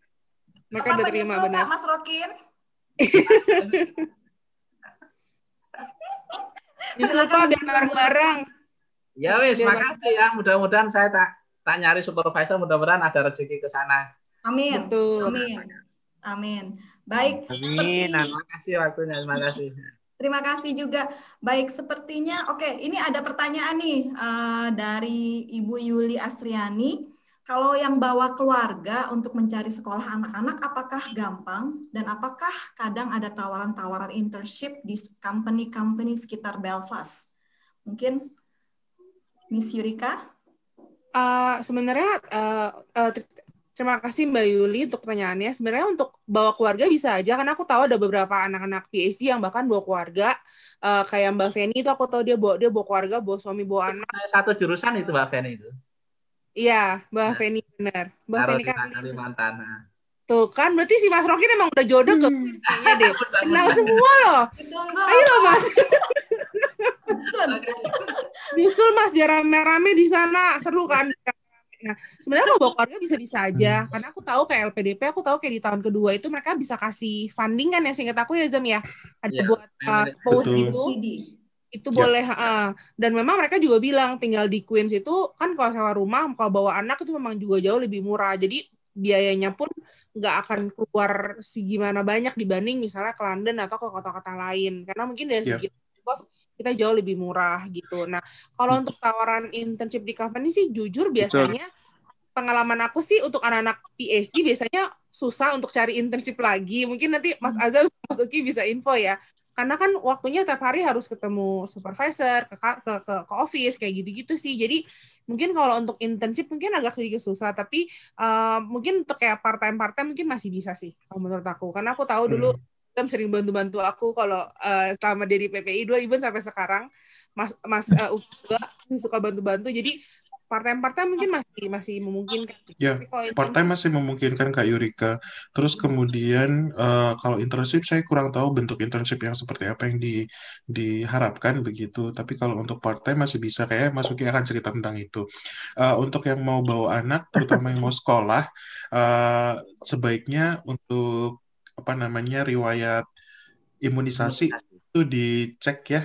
Mereka udah terima benar. Mas Rokin. Nyusul Pak biar bareng-bareng. Ya wis, makasih ya. Mudah-mudahan saya tak nyari supervisor, mudah-mudahan ada rezeki ke sana. Amin. Betul. Amin. Baik. Amin. Terima kasih waktunya. Terima kasih. Terima kasih juga. Baik, sepertinya oke, ini ada pertanyaan nih dari Ibu Yuli Astriani. Kalau yang bawa keluarga untuk mencari sekolah anak-anak, apakah gampang? Dan apakah kadang ada tawaran-tawaran internship di company-company sekitar Belfast? Mungkin Miss Yurika? Sebenarnya terima kasih Mbak Yuli untuk pertanyaannya. Sebenarnya untuk bawa keluarga bisa aja, karena aku tahu ada beberapa anak-anak PhD yang bahkan bawa keluarga. Kayak Mbak Feni itu aku tahu dia bawa keluarga, bawa suami, bawa anak. Satu jurusan itu Mbak Feni itu. Iya, Mbak Feni benar. Mbak Feni kan Kalimantan. Tuh kan, berarti si Mas Rokin emang udah jodoh ke kayaknya deh. Kenal semua loh. Ayo loh Mas. Nyusul Mas, biar rame-rame di sana, seru kan. Nah, sebenarnya kalau bawa keluarga bisa-bisa aja. Karena aku tahu kayak LPDP, aku tahu kayak di tahun kedua itu mereka bisa kasih funding kan ya, seingat aku ya Zam ya. Ada buat spouse itu boleh. Dan memang mereka juga bilang tinggal di Queens itu kan kalau sewa rumah, kalau bawa anak itu memang juga jauh lebih murah. Jadi biayanya pun nggak akan keluar segimana banyak dibanding misalnya ke London atau ke kota-kota lain, karena mungkin dari segi kos kita jauh lebih murah gitu. Nah, kalau untuk tawaran internship di company sih jujur biasanya pengalaman aku sih untuk anak-anak PhD biasanya susah untuk cari internship lagi. Mungkin nanti Mas Azam, Mas Uki bisa info ya. Karena kan waktunya tiap hari harus ketemu supervisor, ke office, kayak gitu-gitu sih. Jadi mungkin kalau untuk internship mungkin agak sedikit susah, tapi mungkin untuk kayak part-time mungkin masih bisa sih, kalau menurut aku. Karena aku tahu dulu, sering bantu-bantu aku kalau selama dari PPI 2, even sampai sekarang, Mas Uki juga suka bantu-bantu. Jadi part-time mungkin masih memungkinkan. Ya, part-time masih memungkinkan Kak Yurika. Terus kemudian kalau internship saya kurang tahu bentuk internship yang seperti apa yang diharapkan begitu. Tapi kalau untuk part-time masih bisa, kayak Mas Uki akan cerita tentang itu. Untuk yang mau bawa anak, terutama yang mau sekolah, sebaiknya untuk riwayat imunisasi itu dicek ya,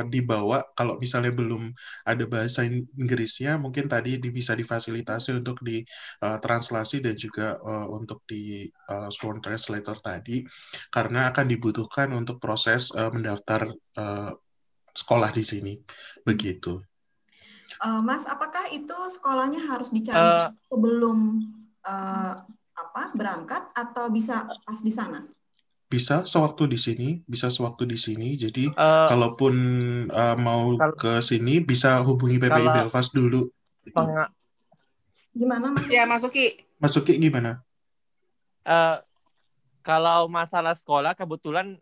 dibawa. Kalau misalnya belum ada bahasa Inggrisnya, mungkin tadi bisa difasilitasi untuk ditranslasi dan juga untuk di sworn translator tadi, karena akan dibutuhkan untuk proses mendaftar sekolah di sini. Begitu. Mas, apakah itu sekolahnya harus dicari sebelum berangkat atau bisa pas di sana? Bisa sewaktu di sini. Jadi kalaupun mau ke sini bisa hubungi PPI Belfast dulu. Gimana Mas? Ya, Mas Uki gimana? Kalau masalah sekolah, kebetulan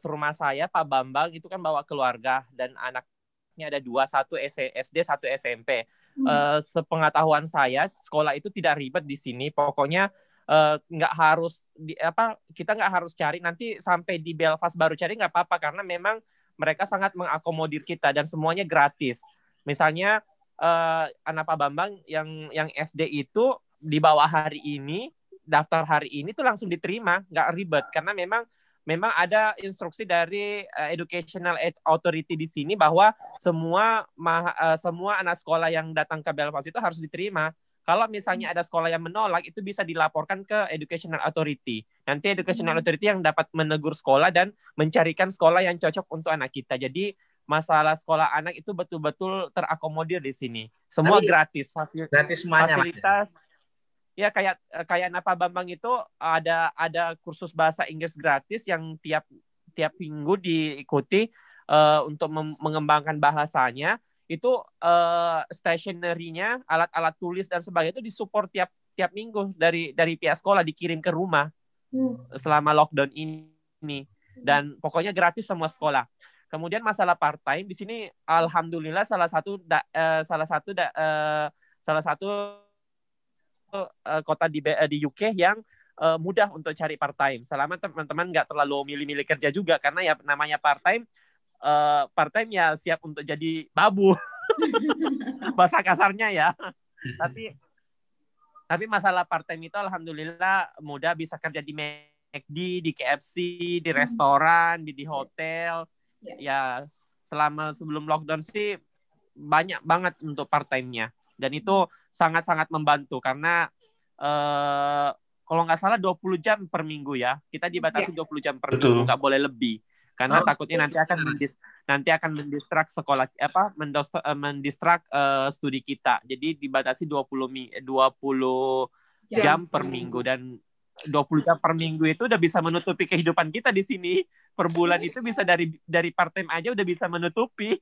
serumah saya Pak Bambang itu kan bawa keluarga dan anaknya ada 2, satu SD, satu SMP. Sepengetahuan saya, sekolah itu tidak ribet di sini. Pokoknya nggak harus kita nggak harus cari, nanti sampai di Belfast baru cari nggak apa-apa, karena memang mereka sangat mengakomodir kita dan semuanya gratis. Misalnya anak Pak Bambang yang SD itu di bawah hari ini, daftar hari ini tuh langsung diterima, nggak ribet, karena memang ada instruksi dari Educational Authority di sini bahwa semua anak sekolah yang datang ke Belfast itu harus diterima. Kalau misalnya ada sekolah yang menolak, itu bisa dilaporkan ke Educational Authority. Nanti Educational Authority yang dapat menegur sekolah dan mencarikan sekolah yang cocok untuk anak kita. Jadi masalah sekolah anak itu betul-betul terakomodir di sini. Semua gratis. Gratis semuanya. Fasilitas. Ya kayak Napa Bambang itu ada kursus bahasa Inggris gratis yang tiap minggu diikuti untuk mengembangkan bahasanya. Itu stationery-nya, alat-alat tulis dan sebagainya itu disupport tiap minggu dari pihak sekolah, dikirim ke rumah selama lockdown ini, dan pokoknya gratis semua sekolah. Kemudian masalah part time di sini, alhamdulillah salah satu kota di UK yang mudah untuk cari part time, selama teman-teman nggak terlalu milih-milih kerja juga, karena ya namanya part time ya siap untuk jadi babu bahasa kasarnya ya. Tapi masalah part time itu alhamdulillah mudah, bisa kerja di McD, di KFC, di restoran, di hotel. Ya selama sebelum lockdown sih banyak banget untuk part time-nya, dan itu sangat-sangat membantu karena kalau nggak salah 20 jam per minggu ya, kita dibatasi 20 jam per minggu, nggak boleh lebih. Karena takutnya nanti akan mendistrak sekolah mendistrak studi kita. Jadi dibatasi 20 jam per minggu, dan 20 jam per minggu itu udah bisa menutupi kehidupan kita di sini. Per bulan itu bisa dari part time aja udah bisa menutupi.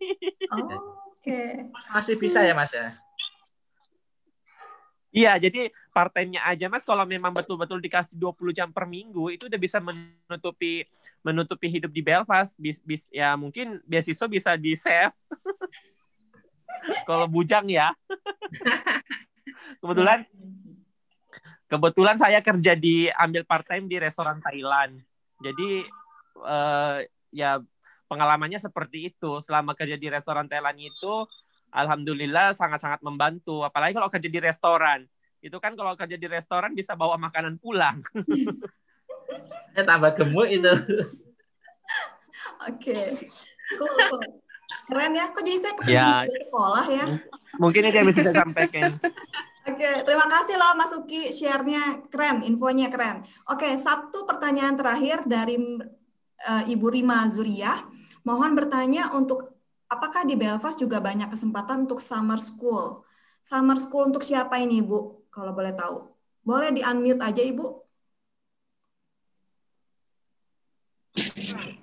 Oke. Masih bisa ya Mas ya? Iya, jadi part time-nya aja Mas, kalau memang betul-betul dikasih 20 jam per minggu, itu udah bisa menutupi hidup di Belfast. Ya mungkin beasiswa bisa di-save. Kalau bujang ya. Kebetulan saya kerja ambil part time di restoran Thailand. Jadi ya pengalamannya seperti itu. Selama kerja di restoran Thailand itu alhamdulillah sangat-sangat membantu. Apalagi kalau kerja di restoran. Itu kan kalau kerja di restoran bisa bawa makanan pulang. Tambah gemuk itu. Oke. Cool. Keren ya. Kok jadi saya kepengen sekolah ya? Mungkin itu yang bisa saya sampaikan. Oke, terima kasih loh Mas Uki, share-nya keren, infonya keren. Oke, satu pertanyaan terakhir dari Ibu Rima Zuriah. Mohon bertanya untuk apakah di Belfast juga banyak kesempatan untuk summer school? Summer school untuk siapa ini, Bu? Kalau boleh tahu. Boleh di-unmute aja, Ibu?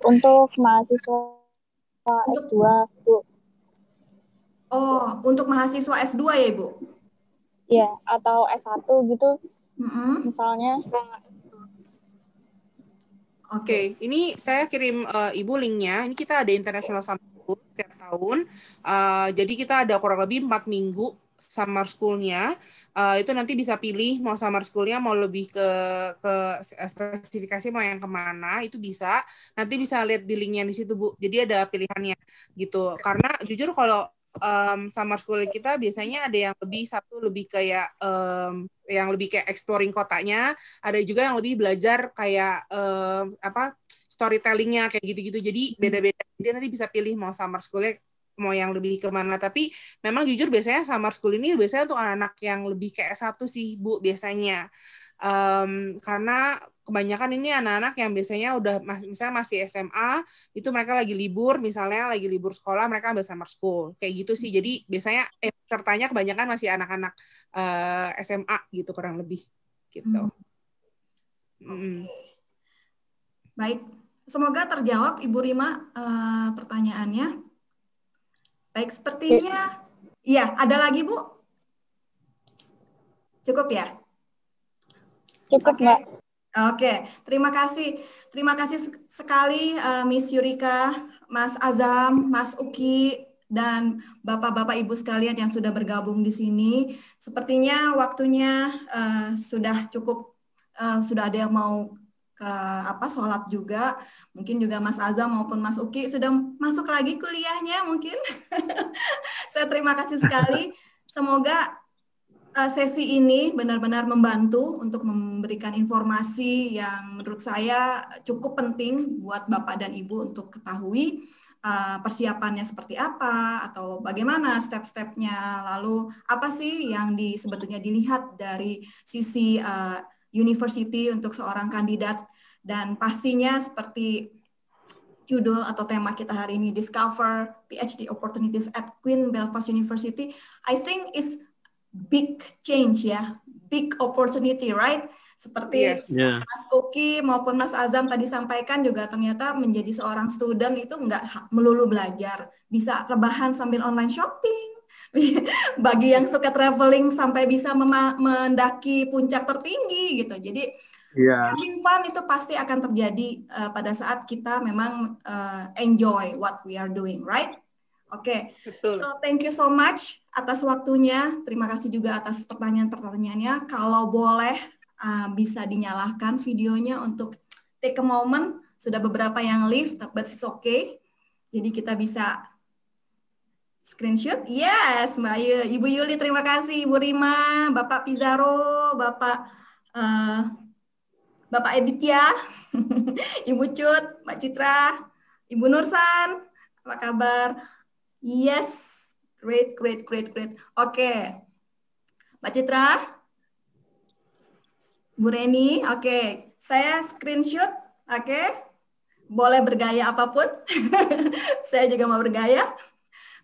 Untuk mahasiswa S2, Bu. Oh, untuk mahasiswa S2 ya, Ibu? Ya, atau S1 gitu, misalnya. Oke, ini saya kirim Ibu linknya. Ini kita ada International Summer School setiap tahun. Jadi kita ada kurang lebih 4 minggu summer school-nya. Itu nanti bisa pilih mau summer school-nya mau lebih ke spesifikasi mau yang kemana, itu bisa. Nanti bisa lihat di linknya di situ, Bu. Jadi ada pilihannya gitu. Karena jujur kalau summer school kita biasanya ada yang lebih kayak yang lebih kayak exploring kotanya, ada juga yang lebih belajar kayak storytelling-nya kayak gitu-gitu. Jadi beda-beda. Dia nanti bisa pilih mau summer school-nya mau yang lebih kemana. Tapi memang jujur biasanya summer school ini biasanya untuk anak-anak yang lebih kayak S1 sih, Bu, biasanya. Karena kebanyakan ini anak-anak yang biasanya udah misalnya masih SMA, itu mereka lagi libur, misalnya lagi libur sekolah, mereka ambil summer school kayak gitu sih. Jadi biasanya pesertanya kebanyakan masih anak-anak SMA gitu kurang lebih gitu. Baik, semoga terjawab Ibu Rima pertanyaannya. Baik, sepertinya iya, ada lagi, Bu? Cukup ya? Cukup, Mbak. Oke, terima kasih. Terima kasih sekali Miss Yurika, Mas Azam, Mas Uki, dan Bapak-Bapak Ibu sekalian yang sudah bergabung di sini. Sepertinya waktunya sudah cukup, sudah ada yang mau ke sholat juga. Mungkin juga Mas Azam maupun Mas Uki sudah masuk lagi kuliahnya mungkin. Saya terima kasih sekali. Semoga sesi ini benar-benar membantu untuk memberikan informasi yang menurut saya cukup penting buat Bapak dan Ibu untuk ketahui persiapannya seperti apa atau bagaimana step-stepnya, lalu apa sih yang sebetulnya dilihat dari sisi university untuk seorang kandidat, dan pastinya seperti judul atau tema kita hari ini, Discover PhD Opportunities at Queen Belfast University. I think it's big change ya, big opportunity, right? Seperti Mas Uki maupun Mas Azam tadi sampaikan juga, ternyata menjadi seorang student itu nggak melulu belajar, bisa rebahan sambil online shopping. Bagi yang suka traveling sampai bisa mendaki puncak tertinggi gitu. Jadi having fun itu pasti akan terjadi pada saat kita memang enjoy what we are doing, right? Oke, so thank you so much atas waktunya. Terima kasih juga atas pertanyaan-pertanyaannya. Kalau boleh bisa dinyalakan videonya untuk take a moment. Sudah beberapa yang leave, but it's okay. Jadi kita bisa screenshot. Yes, Mbak Ibu Yuli, terima kasih. Ibu Rima, Bapak Pizarro, Bapak Editya, Ibu Cut, Mbak Citra, Ibu Nursan, apa kabar? Yes, great. Oke, Mbak Citra, Bu Reni, oke. Saya screenshot, oke. Boleh bergaya apapun. Saya juga mau bergaya.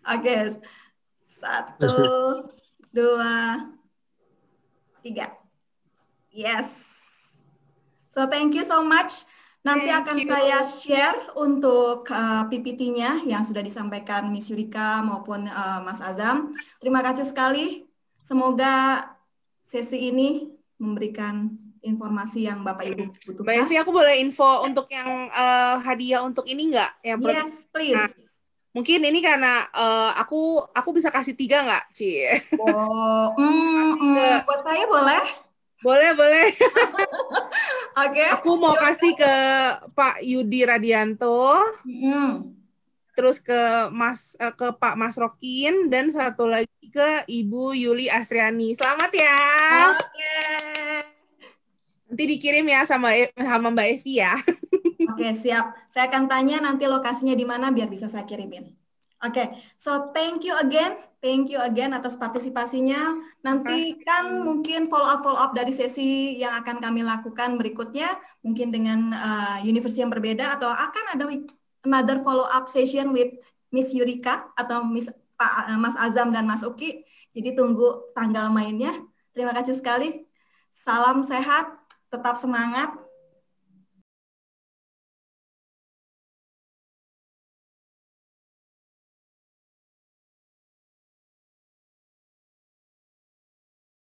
Oke, 1, 2, 3. Yes. So thank you so much. Nanti akan saya share untuk PPT-nya yang sudah disampaikan Miss Yurika maupun Mas Azam. Terima kasih sekali. Semoga sesi ini memberikan informasi yang Bapak Ibu butuhkan. Mbak Evi, aku boleh info untuk yang hadiah untuk ini nggak? Yes, please. Nah, mungkin ini karena aku bisa kasih 3 nggak, Ci? Oh, buat saya boleh? Boleh. Oke. Aku mau kasih ke Pak Yudi Radianto, terus ke Pak Mas Rokin, dan satu lagi ke Ibu Yuli Asriani. Selamat ya. Oke. Nanti dikirim ya sama Mbak Evi ya. Oke, siap. Saya akan tanya nanti lokasinya di mana biar bisa saya kirimin. Oke, so thank you again atas partisipasinya. Nanti kan mungkin follow up dari sesi yang akan kami lakukan berikutnya, mungkin dengan university yang berbeda, atau akan ada another follow up session with Miss Yurika atau Mas Azam dan Mas Uki. Jadi tunggu tanggal mainnya. Terima kasih sekali. Salam sehat, tetap semangat.